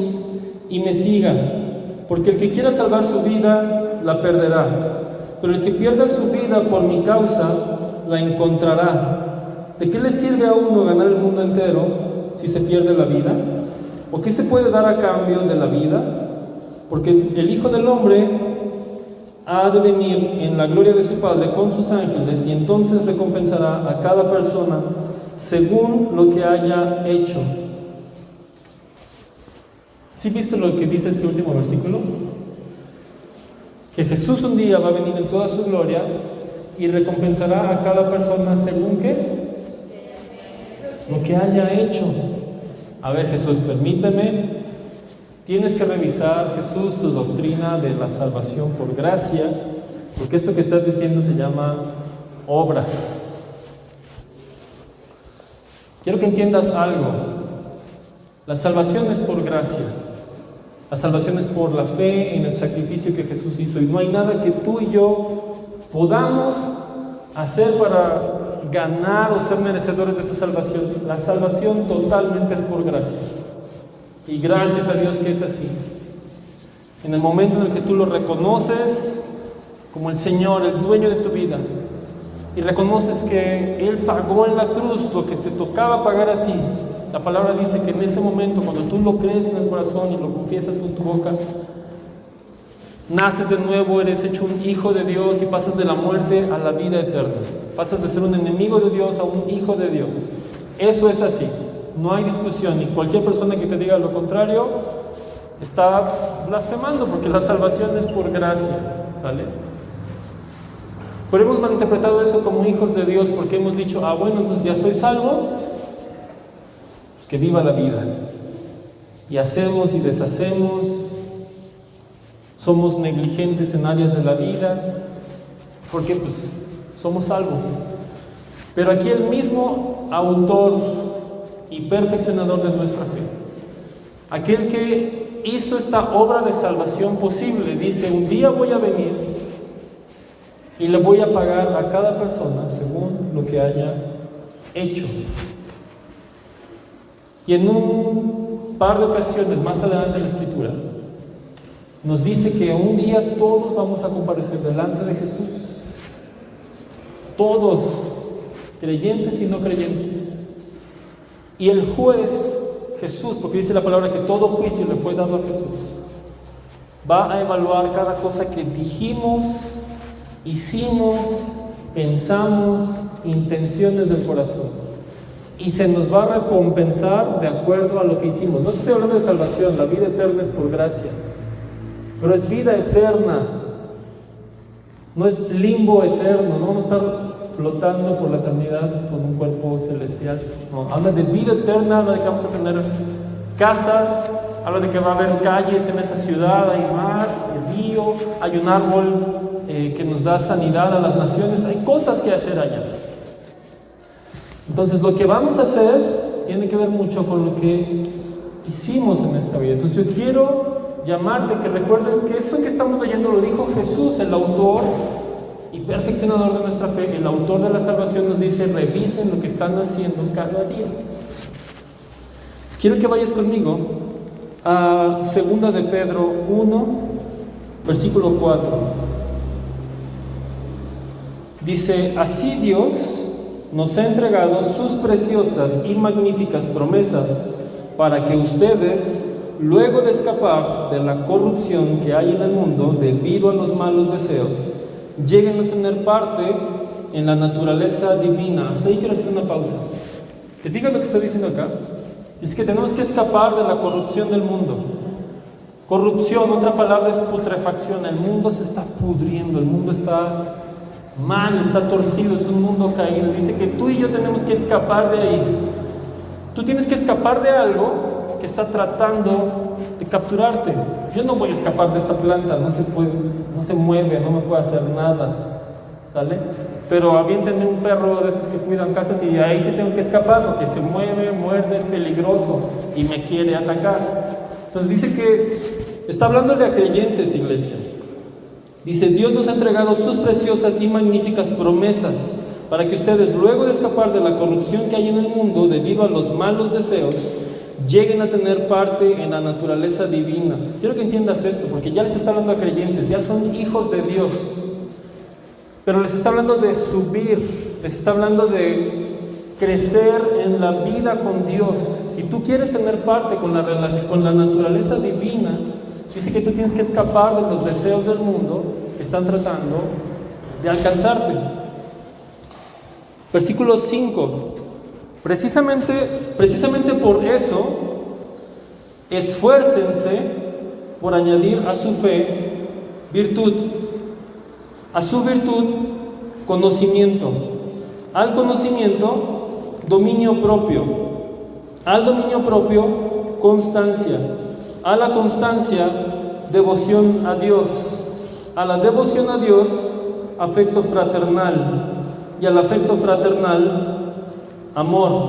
y me siga. Porque el que quiera salvar su vida, la perderá. Pero el que pierda su vida por mi causa, la encontrará. ¿De qué le sirve a uno ganar el mundo entero si se pierde la vida? ¿O qué se puede dar a cambio de la vida? Porque el Hijo del Hombre ha de venir en la gloria de su Padre con sus ángeles, y entonces recompensará a cada persona según lo que haya hecho. ¿Sí viste lo que dice este último versículo? Que Jesús un día va a venir en toda su gloria y recompensará a cada persona según ¿qué? Lo que haya hecho. A ver, Jesús, permíteme. Tienes que revisar, Jesús, tu doctrina de la salvación por gracia, porque esto que estás diciendo se llama obras. Quiero que entiendas algo. La salvación es por gracia. La salvación es por la fe en el sacrificio que Jesús hizo. Y no hay nada que tú y yo podamos hacer para ganar o ser merecedores de esa salvación. La salvación totalmente es por gracia. Y gracias a Dios que es así. En el momento en el que tú lo reconoces como el Señor, el dueño de tu vida, y reconoces que Él pagó en la cruz lo que te tocaba pagar a ti, la palabra dice que en ese momento, cuando tú lo crees en el corazón y lo confiesas con tu boca, naces de nuevo, eres hecho un hijo de Dios y pasas de la muerte a la vida eterna. Pasas de ser un enemigo de Dios a un hijo de Dios. Eso es así, no hay discusión, y cualquier persona que te diga lo contrario está blasfemando, porque la salvación es por gracia, ¿sale? Pero hemos malinterpretado eso como hijos de Dios, porque hemos dicho, bueno, entonces ya soy salvo, pues que viva la vida. Y hacemos y deshacemos, somos negligentes en áreas de la vida, porque pues somos salvos. Pero aquí el mismo autor y perfeccionador de nuestra fe, aquel que hizo esta obra de salvación posible, dice: un día voy a venir y le voy a pagar a cada persona según lo que haya hecho. Y en un par de ocasiones más adelante en la Escritura nos dice que un día todos vamos a comparecer delante de Jesús, todos, creyentes y no creyentes. Y el juez, Jesús, porque dice la palabra que todo juicio le fue dado a Jesús, va a evaluar cada cosa que dijimos, hicimos, pensamos, intenciones del corazón, y se nos va a recompensar de acuerdo a lo que hicimos. No estoy hablando de salvación, la vida eterna es por gracia, pero es vida eterna, no es limbo eterno, no vamos a estar flotando por la eternidad con un cuerpo celestial. No, habla de vida eterna, habla de que vamos a tener casas, habla de que va a haber calles en esa ciudad, hay mar, hay río, hay un árbol que nos da sanidad a las naciones, hay cosas que hacer allá. Entonces lo que vamos a hacer tiene que ver mucho con lo que hicimos en esta vida. Entonces yo quiero llamarte que recuerdes que esto que estamos leyendo lo dijo Jesús, el autor y perfeccionador de nuestra fe, el autor de la salvación. Nos dice: revisen lo que están haciendo cada día. Quiero que vayas conmigo a 2 de Pedro 1, versículo 4. Dice: así Dios nos ha entregado sus preciosas y magníficas promesas para que ustedes, luego de escapar de la corrupción que hay en el mundo debido a los malos deseos, lleguen a tener parte en la naturaleza divina. Hasta ahí quiero hacer una pausa. ¿Te fijas lo que está diciendo acá? Es que tenemos que escapar de la corrupción del mundo. Corrupción, otra palabra es putrefacción. El mundo se está pudriendo, el mundo está mal, está torcido, es un mundo caído. Dice que tú y yo tenemos que escapar de ahí. Tú tienes que escapar de algo que está tratando de capturarte. Yo no voy a escapar de esta planta, no se puede, no se mueve, no me puede hacer nada, ¿sale? Pero aviéntenme un perro de esos que cuidan casas y ahí sí tengo que escapar porque se mueve, muerde, es peligroso y me quiere atacar. Entonces dice que está hablándole a creyentes, iglesia. Dice: Dios nos ha entregado sus preciosas y magníficas promesas para que ustedes, luego de escapar de la corrupción que hay en el mundo debido a los malos deseos, lleguen a tener parte en la naturaleza divina. Quiero que entiendas esto, porque ya les está hablando a creyentes, ya son hijos de Dios, pero les está hablando de subir, les está hablando de crecer en la vida con Dios. Si tú quieres tener parte con la naturaleza divina, dice que tú tienes que escapar de los deseos del mundo que están tratando de alcanzarte. Versículo 5. Precisamente por eso, esfuércense por añadir a su fe virtud, a su virtud conocimiento, al conocimiento dominio propio, al dominio propio constancia, a la constancia devoción a Dios, a la devoción a Dios afecto fraternal, y al afecto fraternal amor.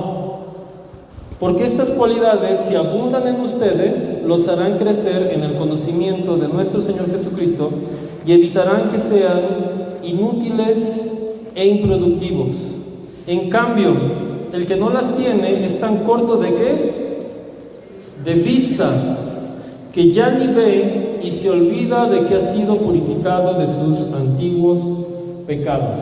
Porque estas cualidades, si abundan en ustedes, los harán crecer en el conocimiento de nuestro Señor Jesucristo y evitarán que sean inútiles e improductivos. En cambio, el que no las tiene es tan corto de ¿qué? De vista, que ya ni ve y se olvida de que ha sido purificado de sus antiguos pecados.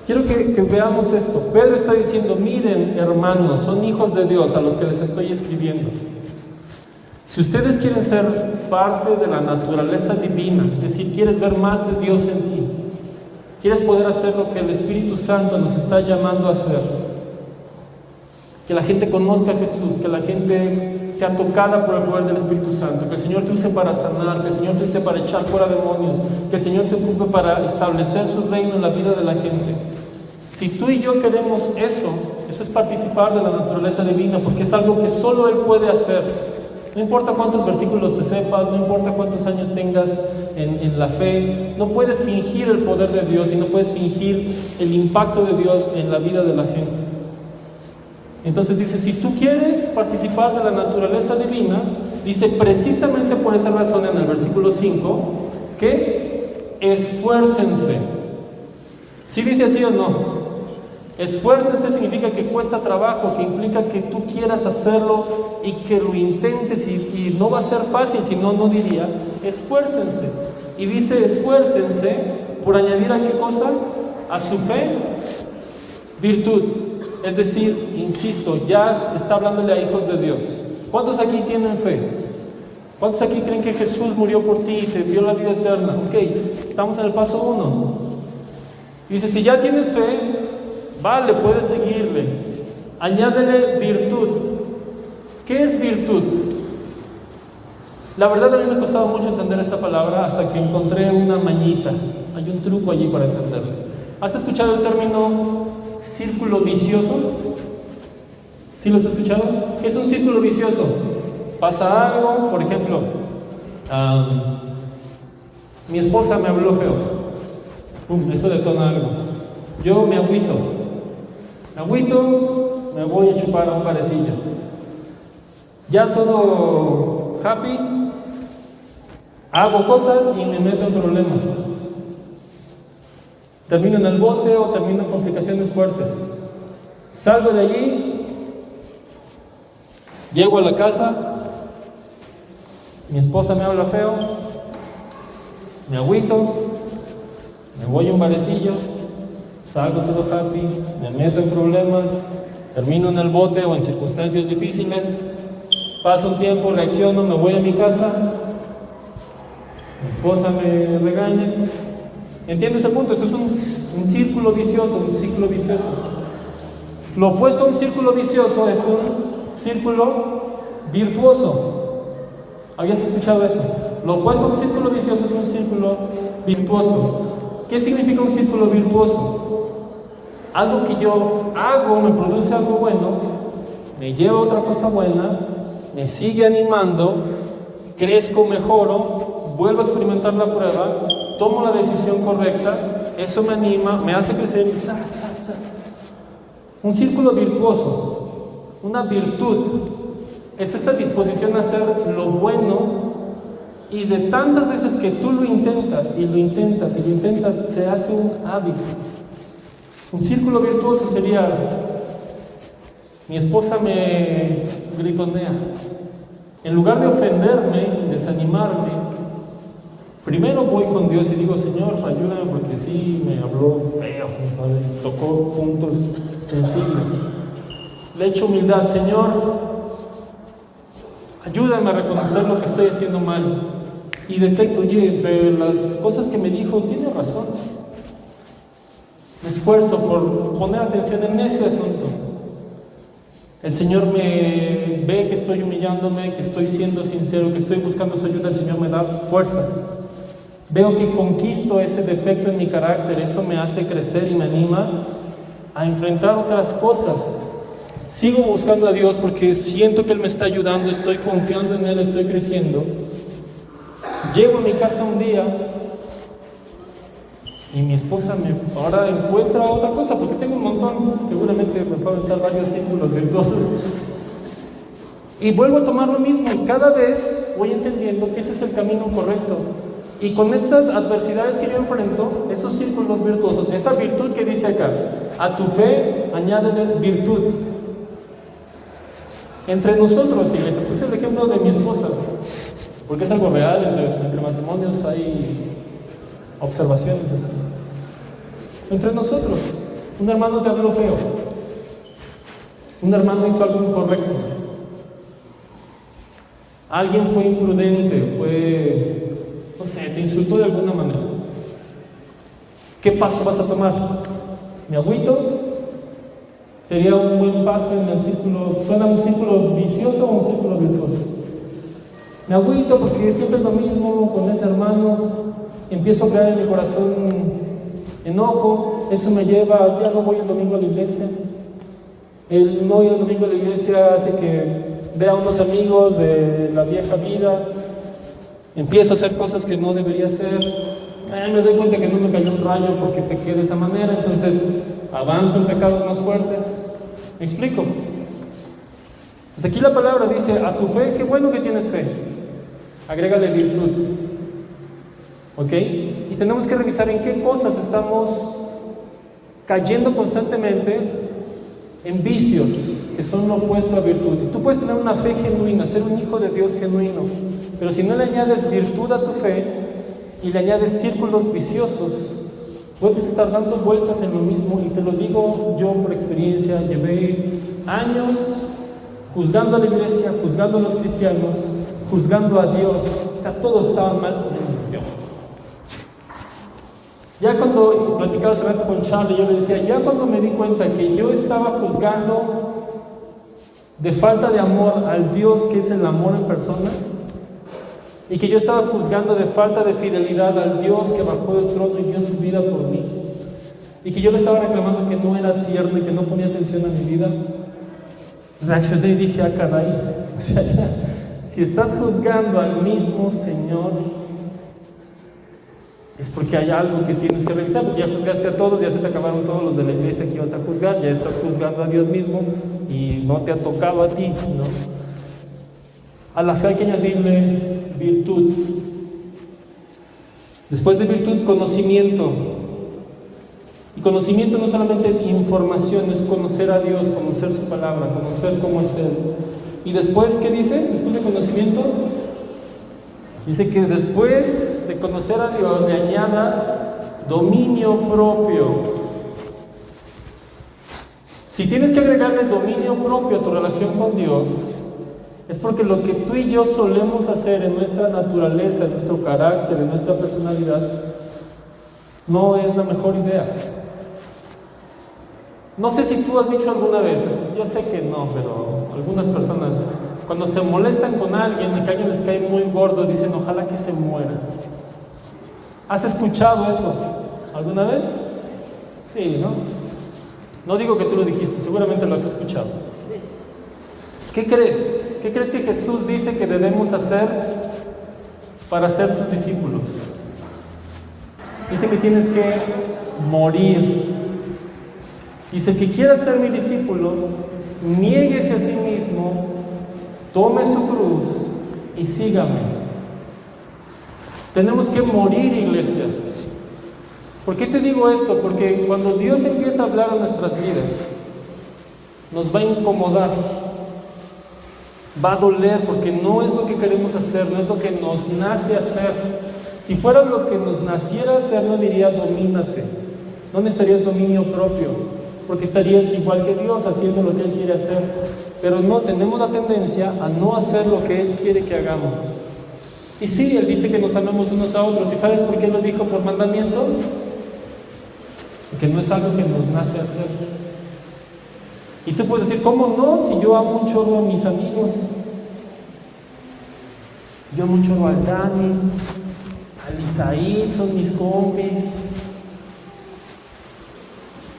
Quiero que veamos esto. Pedro está diciendo: miren, hermanos, son hijos de Dios a los que les estoy escribiendo. Si ustedes quieren ser parte de la naturaleza divina, es decir, quieres ver más de Dios en ti, quieres poder hacer lo que el Espíritu Santo nos está llamando a hacer, que la gente conozca a Jesús, que la gente sea tocada por el poder del Espíritu Santo, que el Señor te use para sanar, que el Señor te use para echar fuera demonios, que el Señor te ocupe para establecer su reino en la vida de la gente. Si tú y yo queremos eso es participar de la naturaleza divina, porque es algo que solo Él puede hacer. No importa cuántos versículos te sepas, no importa cuántos años tengas en la fe, no puedes fingir el poder de Dios y no puedes fingir el impacto de Dios en la vida de la gente. Entonces dice: si tú quieres participar de la naturaleza divina, dice precisamente por esa razón en el versículo 5, que esfuércense. ¿Sí dice así o no? Esfuércense significa que cuesta trabajo, que implica que tú quieras hacerlo y que lo intentes, y no va a ser fácil, si no, no diría esfuércense. Y dice esfuércense por añadir ¿a qué cosa? A su fe virtud. Es decir, insisto, ya está hablándole a hijos de Dios. ¿Cuántos aquí tienen fe? ¿Cuántos aquí creen que Jesús murió por ti y te dio la vida eterna? Ok, estamos en el paso 1. Dice: si ya tienes fe, vale, puedes seguirle. Añádele virtud. ¿Qué es virtud? La verdad, a mí me costaba mucho entender esta palabra hasta que encontré una mañita. Hay un truco allí para entenderlo. ¿Has escuchado el término círculo vicioso? ¿Sí lo has escuchado? ¿Qué es un círculo vicioso? Pasa algo, por ejemplo, mi esposa me habló feo. Eso detona algo. Yo me agüito, me voy a chupar a un barecillo. Ya todo happy, hago cosas y me meto en problemas. Termino en el bote o termino en complicaciones fuertes. Salgo de allí, llego a la casa, mi esposa me habla feo, me agüito, me voy a un barecillo, salgo todo happy, me meto en problemas, termino en el bote o en circunstancias difíciles, pasa un tiempo, reacciono, me voy a mi casa, mi esposa me regaña. ¿Entiendes el punto? Eso es un círculo vicioso, un ciclo vicioso. Lo opuesto a un círculo vicioso es un círculo virtuoso. ¿Habías escuchado eso? Lo opuesto a un círculo vicioso es un círculo virtuoso. ¿Qué significa un círculo virtuoso? Algo que yo hago me produce algo bueno, me lleva a otra cosa buena, me sigue animando, crezco, mejoro, vuelvo a experimentar la prueba, tomo la decisión correcta, eso me anima, me hace crecer y Un círculo virtuoso, una virtud, es esta disposición a hacer lo bueno, y de tantas veces que tú lo intentas y lo intentas y lo intentas, se hace un hábito. Un círculo virtuoso sería: mi esposa me gritonea. En lugar de ofenderme, desanimarme, primero voy con Dios y digo: Señor, ayúdame porque sí me habló feo, ¿sabes? Tocó puntos sensibles. Le echo humildad: Señor, ayúdame a reconocer lo que estoy haciendo mal. Y detecto: oye, entre las cosas que me dijo, tiene razón. Me esfuerzo por poner atención en ese asunto. El Señor me ve que estoy humillándome, que estoy siendo sincero, que estoy buscando su ayuda. El Señor me da fuerzas. Veo que conquisto ese defecto en mi carácter. Eso me hace crecer y me anima a enfrentar otras cosas. Sigo buscando a Dios porque siento que Él me está ayudando, estoy confiando en Él, estoy creciendo. Llego a mi casa un día y mi esposa ahora encuentra otra cosa, porque tengo un montón, seguramente me puedo aventar varios círculos virtuosos. Y vuelvo a tomar lo mismo, y cada vez voy entendiendo que ese es el camino correcto. Y con estas adversidades que yo enfrento, esos círculos virtuosos, esa virtud que dice acá: a tu fe añádele virtud. Entre nosotros, y les puse el ejemplo de mi esposa, porque es algo real, entre matrimonios hay observaciones así. Entre nosotros, un hermano te habló feo, un hermano hizo algo incorrecto, alguien fue imprudente, no sé, te insultó de alguna manera. ¿Qué paso vas a tomar? ¿Me agüito? Sería un buen paso en el círculo. ¿Suena un círculo vicioso o un círculo virtuoso? Me agüito porque siempre es lo mismo con ese hermano. Empiezo a crear en mi corazón enojo. Eso me lleva: ya no voy el domingo a la iglesia. El no ir el domingo a la iglesia hace que vea a unos amigos de la vieja vida. Empiezo a hacer cosas que no debería hacer. Me doy cuenta que no me cayó un rayo porque pequé de esa manera. Entonces avanzo en pecados más fuertes. ¿Me explico? Entonces aquí la palabra dice: a tu fe, qué bueno que tienes fe, agrégale virtud. ¿Ok? Y tenemos que revisar en qué cosas estamos cayendo constantemente en vicios que son lo opuesto a virtud. Y tú puedes tener una fe genuina, ser un hijo de Dios genuino, pero si no le añades virtud a tu fe y le añades círculos viciosos, puedes estar dando vueltas en lo mismo. Y te lo digo yo por experiencia: llevé años juzgando a la iglesia, juzgando a los cristianos, juzgando a Dios. O sea, todos estaban mal con el Ya cuando platicaba hace rato con Charlie, yo le decía: ya cuando me di cuenta que yo estaba juzgando de falta de amor al Dios que es el amor en persona, y que yo estaba juzgando de falta de fidelidad al Dios que bajó del trono y dio su vida por mí, y que yo le estaba reclamando que no era tierno y que no ponía atención a mi vida, reaccioné y dije: ah, caray, o sea, ya, si estás juzgando al mismo Señor, es porque hay algo que tienes que revisar, porque ya juzgaste a todos, ya se te acabaron todos los de la iglesia que ibas a juzgar, ya estás juzgando a Dios mismo y no te ha tocado a ti, ¿no? A la fe hay que añadirle virtud. Después de virtud, conocimiento. Y conocimiento no solamente es información, es conocer a Dios, conocer su palabra, conocer cómo es Él. Y después, ¿qué dice? Después de conocimiento, dice que después de conocer a Dios le añadas dominio propio. Si tienes que agregarle dominio propio a tu relación con Dios, es porque lo que tú y yo solemos hacer en nuestra naturaleza, en nuestro carácter, en nuestra personalidad, no es la mejor idea. No sé si tú has dicho alguna vez, yo sé que no, pero algunas personas, cuando se molestan con alguien y que alguien les cae muy gordo, dicen, ojalá que se muera. ¿Has escuchado eso alguna vez? Sí, ¿no? No digo que tú lo dijiste, seguramente lo has escuchado. ¿Qué crees? ¿Qué crees que Jesús dice que debemos hacer para ser sus discípulos? Dice que tienes que morir. Dice que quiera ser mi discípulo, niéguese a sí mismo, tome su cruz y sígame. Tenemos que morir, iglesia. ¿Por qué te digo esto? Porque cuando Dios empieza a hablar a nuestras vidas, nos va a incomodar, va a doler, porque no es lo que queremos hacer, no es lo que nos nace hacer. Si fuera lo que nos naciera hacer, no diría domínate, no necesitarías dominio propio, porque estarías igual que Dios haciendo lo que Él quiere hacer. Pero no, tenemos la tendencia a no hacer lo que Él quiere que hagamos. Y sí, Él dice que nos amemos unos a otros. ¿Y sabes por qué lo dijo por mandamiento? Porque no es algo que nos nace hacer. Y tú puedes decir, ¿cómo no? Si yo amo un chorro a mis amigos. Yo amo un chorro al Dani, al Isaí, son mis compis.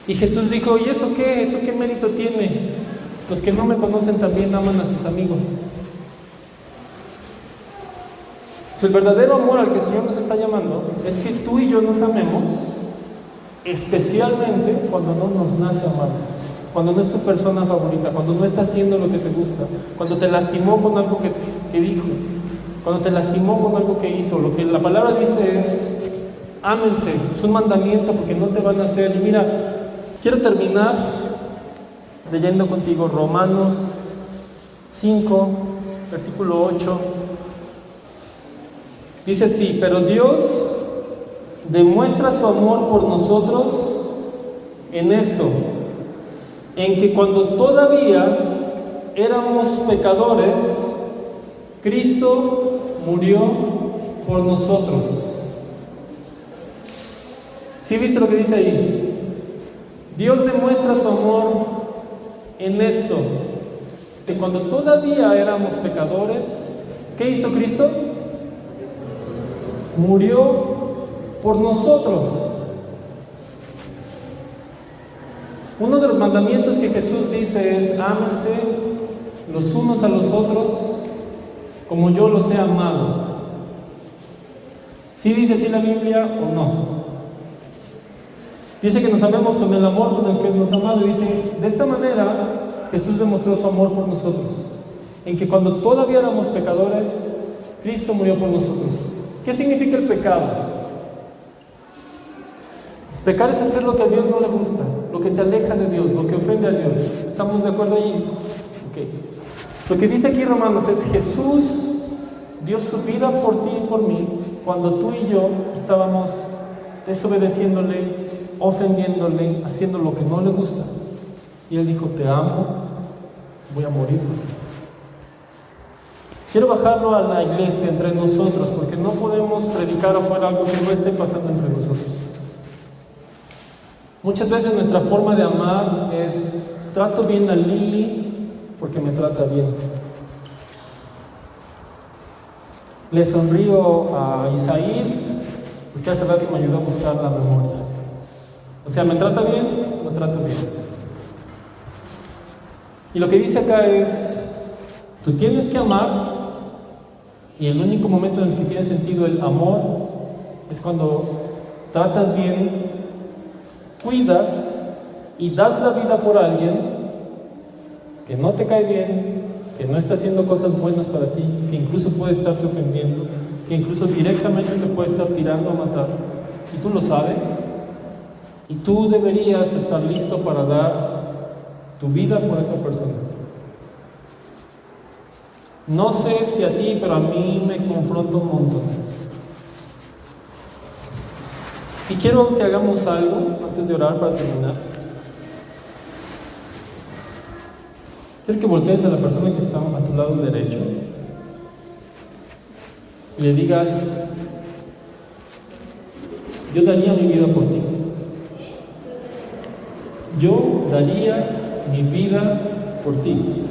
Y Jesús dijo, ¿y eso qué? ¿Eso qué mérito tiene? Los que no me conocen también aman a sus amigos. El verdadero amor al que el Señor nos está llamando es que tú y yo nos amemos, especialmente cuando no nos nace amar, cuando no es tu persona favorita, cuando no está haciendo lo que te gusta, cuando te lastimó con algo que dijo, cuando te lastimó con algo que hizo. Lo que la palabra dice es, ámense, es un mandamiento porque no te van a hacer. Y mira, quiero terminar leyendo contigo Romanos 5, versículo 8. Dice así, pero Dios demuestra su amor por nosotros en esto, en que cuando todavía éramos pecadores, Cristo murió por nosotros. ¿Sí viste lo que dice ahí? Dios demuestra su amor en esto, que cuando todavía éramos pecadores, ¿qué hizo Cristo? Murió por nosotros. Uno de los mandamientos que Jesús dice es, ámense los unos a los otros como yo los he amado. ¿Sí dice así la Biblia o no? Dice que nos amemos con el amor con el que nos ha amado. Y dice, de esta manera Jesús demostró su amor por nosotros, en que cuando todavía éramos pecadores, Cristo murió por nosotros. ¿Qué significa el pecado? Pecar es hacer lo que a Dios no le gusta, lo que te aleja de Dios, lo que ofende a Dios. ¿Estamos de acuerdo ahí? Okay. Lo que dice aquí Romanos es, Jesús dio su vida por ti y por mí cuando tú y yo estábamos desobedeciéndole, ofendiéndole, haciendo lo que no le gusta. Y Él dijo, te amo, voy a morir por ti. Quiero bajarlo a la iglesia entre nosotros, porque no podemos predicar afuera algo que no esté pasando entre nosotros. Muchas veces nuestra forma de amar es, trato bien a Lili porque me trata bien. Le sonrío a Isaí porque hace rato me ayudó a buscar la memoria. O sea, me trata bien, lo trato bien. Y lo que dice acá es, tú tienes que amar, y el único momento en el que tiene sentido el amor es cuando tratas bien, cuidas y das la vida por alguien que no te cae bien, que no está haciendo cosas buenas para ti, que incluso puede estarte ofendiendo, que incluso directamente te puede estar tirando a matar, y tú lo sabes, y tú deberías estar listo para dar tu vida por esa persona. No sé si a ti, pero a mí me confronta un montón. Y quiero que hagamos algo antes de orar para terminar. Quiero que voltees a la persona que está a tu lado derecho y le digas: yo daría mi vida por ti. Yo daría mi vida por ti.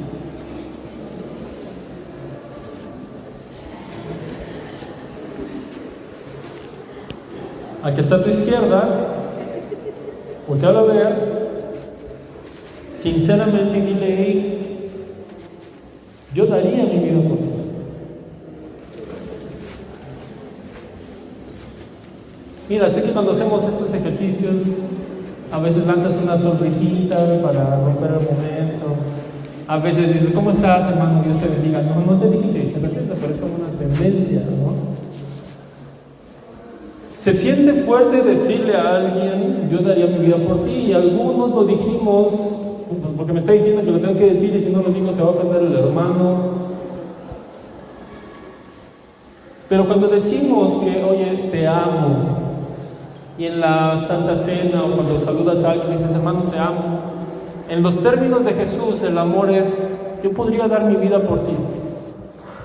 Al que está a tu izquierda, voltealo a ver, sinceramente dile: hey, yo daría mi vida por ti. Mira, sé que cuando hacemos estos ejercicios, a veces lanzas una sonrisita para romper el momento. A veces dices: ¿cómo estás, hermano? Dios te bendiga. No, no te dije que te bendiga, pero es como una tendencia, ¿no? Se siente fuerte decirle a alguien: yo daría mi vida por ti, y algunos lo dijimos porque me está diciendo que lo tengo que decir, y si no lo digo se va a ofender el hermano. Pero cuando decimos que, oye, te amo, y en la Santa Cena o cuando saludas a alguien dices: hermano, te amo, en los términos de Jesús el amor es: yo podría dar mi vida por ti.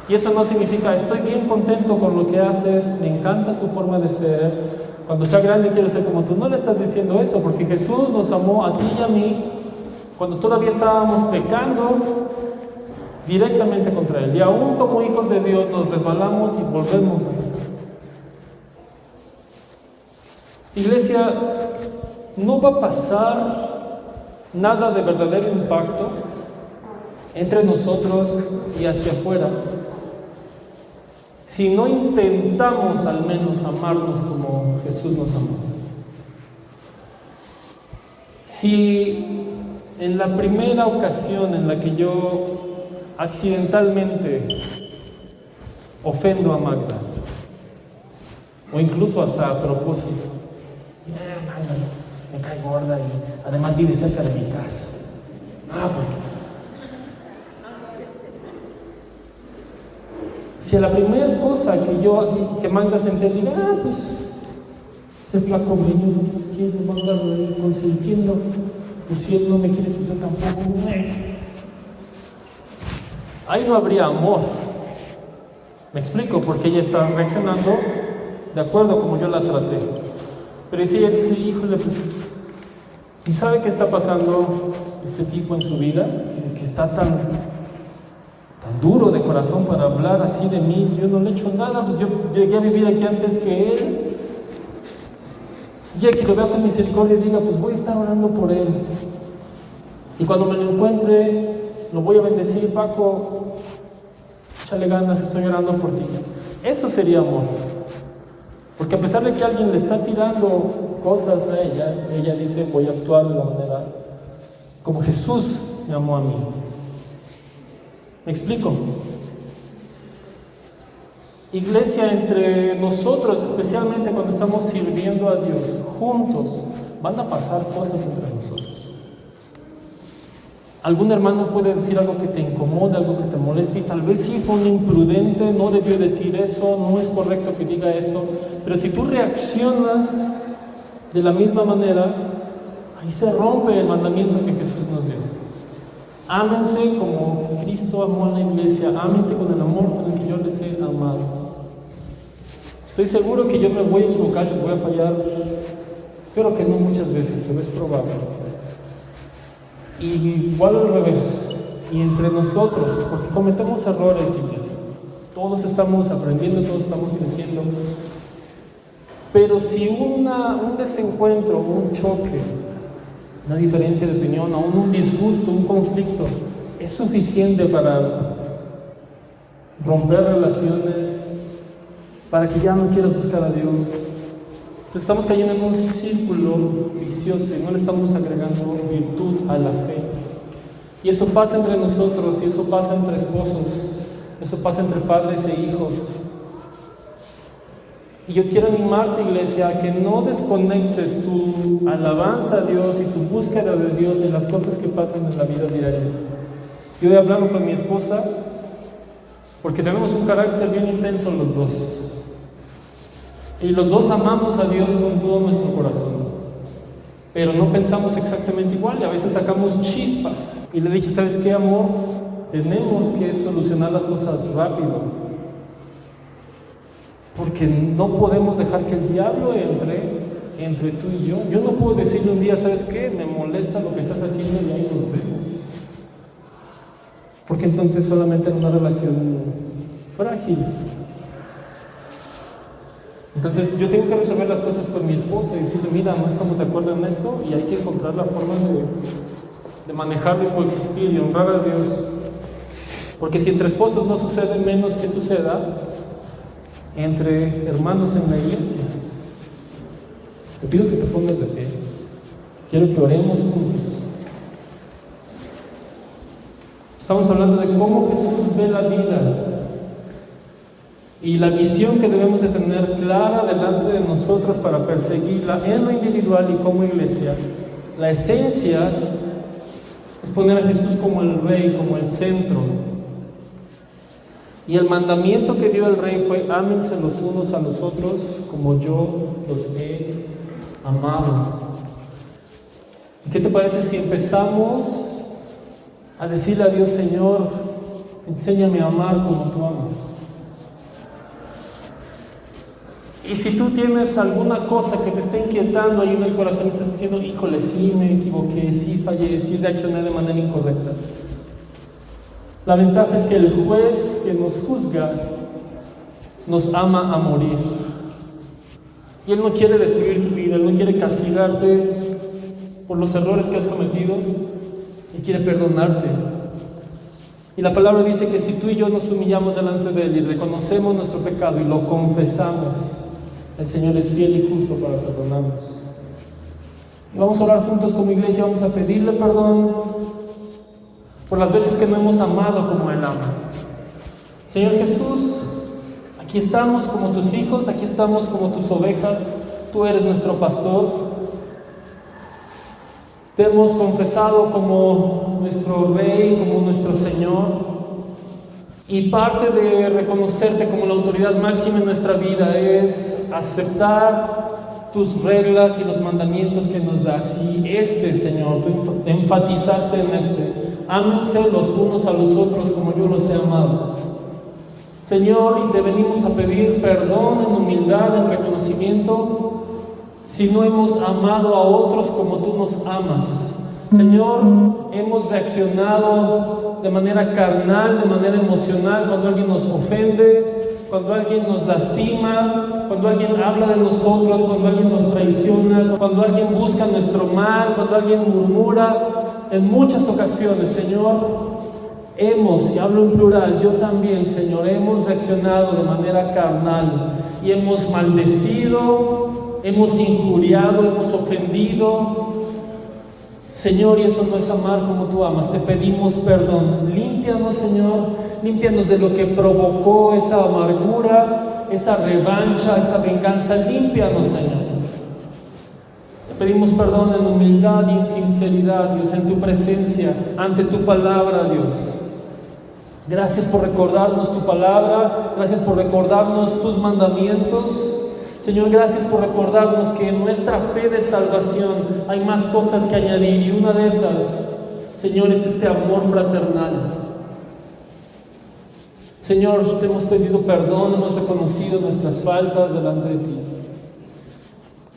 Y eso no significa: estoy bien contento con lo que haces, me encanta tu forma de ser, cuando sea grande quiero ser como tú. No le estás diciendo eso, porque Jesús nos amó a ti y a mí cuando todavía estábamos pecando directamente contra Él. Y aún como hijos de Dios nos resbalamos y volvemos a pecar. Iglesia, no va a pasar nada de verdadero impacto entre nosotros y hacia afuera si no intentamos al menos amarnos como Jesús nos amó. Si en la primera ocasión en la que yo accidentalmente ofendo a Magda, o incluso hasta a propósito, Magda me cae gorda y además vive cerca de mi casa, porque si a la primera cosa que Magda se entere, diga: pues ese flaco menudo, ¿quién me va a andar consintiendo? Pues si él no me quiere, pues yo tampoco. Ahí no habría amor. Me explico, porque ella está reaccionando de acuerdo como yo la traté. Pero si ella dice: híjole, pues, ¿y sabe qué está pasando este tipo en su vida? Que está tan duro de corazón para hablar así de mí. Yo no le he hecho nada, pues yo llegué a vivir aquí antes que él. Y que lo vea con misericordia y diga: pues voy a estar orando por él. Y cuando me lo encuentre, lo voy a bendecir: Paco, échale ganas, estoy orando por ti. Eso sería amor. Porque a pesar de que alguien le está tirando cosas a ella dice: voy a actuar de la manera como Jesús me amó a mí. ¿Me explico? Iglesia, entre nosotros, especialmente cuando estamos sirviendo a Dios juntos, van a pasar cosas entre nosotros. Algún hermano puede decir algo que te incomode, algo que te moleste, y tal vez sí fue un imprudente, no debió decir eso, no es correcto que diga eso, pero si tú reaccionas de la misma manera, ahí se rompe el mandamiento que Jesús nos dio. Ámense como Cristo amó a la iglesia, ámense con el amor con el que yo les he amado. Estoy seguro que yo me voy a equivocar, les voy a fallar, espero que no muchas veces, pero es probable. Y igual al revés, y entre nosotros, porque cometemos errores, iglesia. Todos estamos aprendiendo, todos estamos creciendo. Pero si un desencuentro, un choque, una diferencia de opinión, aún un disgusto, un conflicto, es suficiente para romper relaciones, para que ya no quieras buscar a Dios, Pues estamos cayendo en un círculo vicioso y no le estamos agregando virtud a la fe. Y eso pasa entre nosotros, y eso pasa entre esposos, eso pasa entre padres e hijos. Y yo quiero animarte, iglesia, a que no desconectes tu alabanza a Dios y tu búsqueda de Dios de las cosas que pasan en la vida diaria. Yo he hablado con mi esposa porque tenemos un carácter bien intenso los dos. Y los dos amamos a Dios con todo nuestro corazón. Pero no pensamos exactamente igual y a veces sacamos chispas. Y le he dicho, ¿sabes qué, amor? Tenemos que solucionar las cosas rápido. Porque no podemos dejar que el diablo entre tú y yo. Yo no puedo decirle un día, ¿sabes qué? Me molesta lo que estás haciendo y ahí nos vemos. Porque entonces solamente era una relación frágil. Entonces yo tengo que resolver las cosas con mi esposa y decirle, mira, no estamos de acuerdo en esto y hay que encontrar la forma de manejarlo y coexistir y honrar a Dios. Porque si entre esposos no sucede, menos que suceda entre hermanos en la iglesia. Te pido que te pongas de pie. Quiero que oremos juntos. Estamos hablando de cómo Jesús ve la vida y la visión que debemos de tener clara delante de nosotros para perseguirla en lo individual y como iglesia. La esencia es poner a Jesús como el Rey, como el centro. Y el mandamiento que dio el Rey fue: ámense los unos a los otros como yo los he amado. ¿Y qué te parece si empezamos a decirle a Dios: Señor, enséñame a amar como tú amas? Y si tú tienes alguna cosa que te está inquietando ahí en el corazón y estás diciendo, híjole, sí me equivoqué, sí fallé, sí reaccioné de manera incorrecta, la ventaja es que el juez que nos juzga nos ama a morir. Y Él no quiere destruir tu vida, Él no quiere castigarte por los errores que has cometido, Él quiere perdonarte. Y la palabra dice que si tú y yo nos humillamos delante de Él y reconocemos nuestro pecado y lo confesamos, el Señor es fiel y justo para perdonarnos. Y vamos a orar juntos como iglesia, vamos a pedirle perdón por las veces que no hemos amado como Él ama. Señor Jesús, aquí estamos como tus hijos, aquí estamos como tus ovejas, tú eres nuestro pastor. Te hemos confesado como nuestro Rey, como nuestro Señor. Y parte de reconocerte como la autoridad máxima en nuestra vida es aceptar tus reglas y los mandamientos que nos das. Y Señor, tú enfatizaste en ámense los unos a los otros como yo los he amado. Señor, y te venimos a pedir perdón en humildad, en reconocimiento, si no hemos amado a otros como tú nos amas. Señor, hemos reaccionado de manera carnal, de manera emocional, cuando alguien nos ofende, cuando alguien nos lastima, cuando alguien habla de nosotros, cuando alguien nos traiciona, cuando alguien busca nuestro mal, cuando alguien murmura. En muchas ocasiones, Señor, y hablo en plural, yo también, Señor, hemos reaccionado de manera carnal y hemos maldecido, hemos injuriado, hemos ofendido. Señor, y eso no es amar como tú amas. Te pedimos perdón. Límpianos, Señor, límpianos de lo que provocó esa amargura, esa revancha, esa venganza. Límpianos, Señor. Te pedimos perdón en humildad y en sinceridad, Dios, en tu presencia, ante tu palabra, Dios. Gracias por recordarnos tu palabra, gracias por recordarnos tus mandamientos. Señor, gracias por recordarnos que en nuestra fe de salvación hay más cosas que añadir, y una de esas, Señor, es este amor fraternal. Señor, te hemos pedido perdón, hemos reconocido nuestras faltas delante de ti.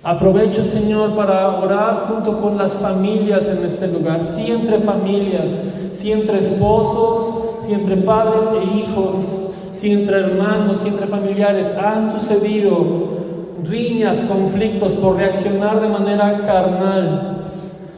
Aprovecho, Señor, para orar junto con las familias en este lugar, sí entre familias, sí entre esposos, sí entre padres e hijos, sí entre hermanos, sí entre familiares. Han sucedido riñas, conflictos por reaccionar de manera carnal.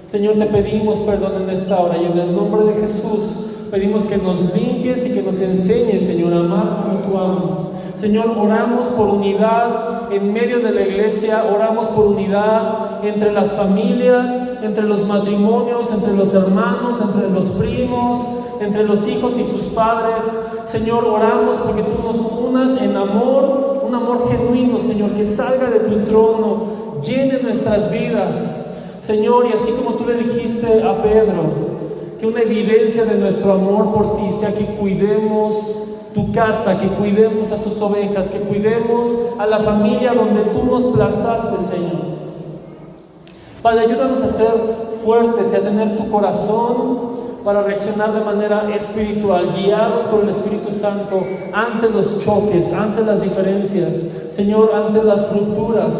Señor, te pedimos perdón en esta hora y en el nombre de Jesús pedimos que nos limpies y que nos enseñes, Señor, a amar como tú amas. Señor, oramos por unidad en medio de la iglesia. Oramos por unidad entre las familias, entre los matrimonios, entre los hermanos, entre los primos, entre los hijos y sus padres. Señor, oramos porque tú nos unas en amor, un amor genuino, Señor, que salga de tu trono, llene nuestras vidas, Señor. Y así como tú le dijiste a Pedro, que una evidencia de nuestro amor por ti sea que cuidemos tu casa, que cuidemos a tus ovejas, que cuidemos a la familia donde tú nos plantaste, Señor. Padre, ayúdanos a ser fuertes y a tener tu corazón para reaccionar de manera espiritual, guiados por el Espíritu Santo ante los choques, ante las diferencias, Señor, ante las rupturas.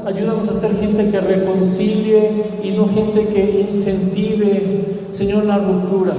Ayúdanos a ser gente que reconcilie y no gente que incentive, Señor, la ruptura.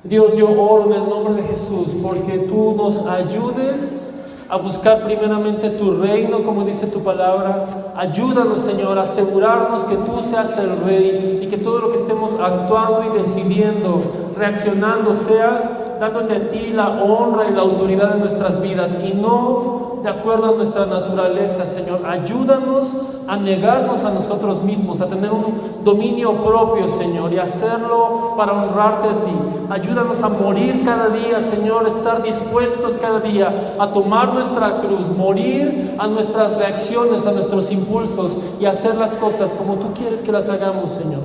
Dios, yo oro en el nombre de Jesús porque tú nos ayudes a buscar primeramente tu reino, como dice tu palabra. Ayúdanos, Señor, a asegurarnos que tú seas el Rey y que todo lo que estemos actuando y decidiendo, reaccionando, sea dándote a ti la honra y la autoridad de nuestras vidas y no de acuerdo a nuestra naturaleza, Señor. Ayúdanos a negarnos a nosotros mismos, a tener un dominio propio, Señor, y hacerlo para honrarte a ti. Ayúdanos a morir cada día, Señor, estar dispuestos cada día a tomar nuestra cruz, morir a nuestras reacciones, a nuestros impulsos y hacer las cosas como tú quieres que las hagamos, Señor.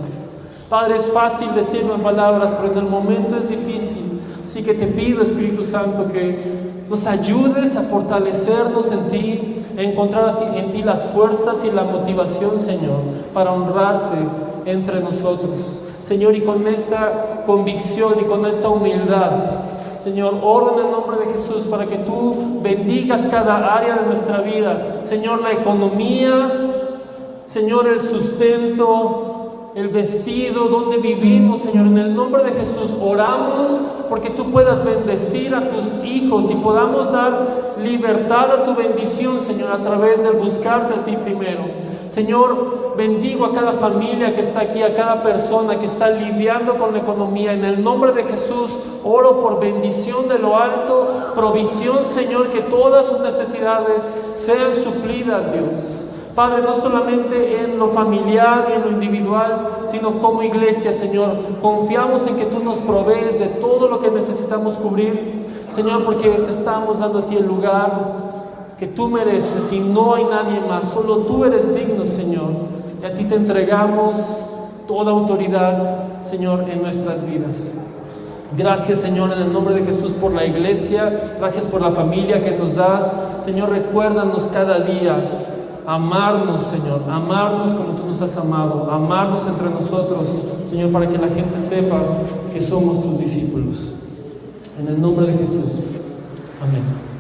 Padre, es fácil decirlo en palabras, pero en el momento es difícil. Así que te pido, Espíritu Santo, que nos ayudes a fortalecernos en ti, a encontrar en ti las fuerzas y la motivación, Señor, para honrarte entre nosotros. Señor, y con esta convicción y con esta humildad, Señor, oro en el nombre de Jesús para que tú bendigas cada área de nuestra vida. Señor, la economía, Señor, el sustento, el vestido, donde vivimos, Señor. En el nombre de Jesús oramos porque tú puedas bendecir a tus hijos y podamos dar libertad a tu bendición, Señor, a través de buscarte a ti primero. Señor, bendigo a cada familia que está aquí, a cada persona que está lidiando con la economía. En el nombre de Jesús oro por bendición de lo alto, provisión, Señor, que todas sus necesidades sean suplidas, Dios. Padre, no solamente en lo familiar y en lo individual, sino como iglesia, Señor. Confiamos en que tú nos provees de todo lo que necesitamos cubrir, Señor, porque te estamos dando a ti el lugar que tú mereces y no hay nadie más. Solo tú eres digno, Señor. Y a ti te entregamos toda autoridad, Señor, en nuestras vidas. Gracias, Señor, en el nombre de Jesús por la iglesia. Gracias por la familia que nos das. Señor, recuérdanos cada día amarnos, Señor, amarnos como tú nos has amado, amarnos entre nosotros, Señor, para que la gente sepa que somos tus discípulos. En el nombre de Jesús. Amén.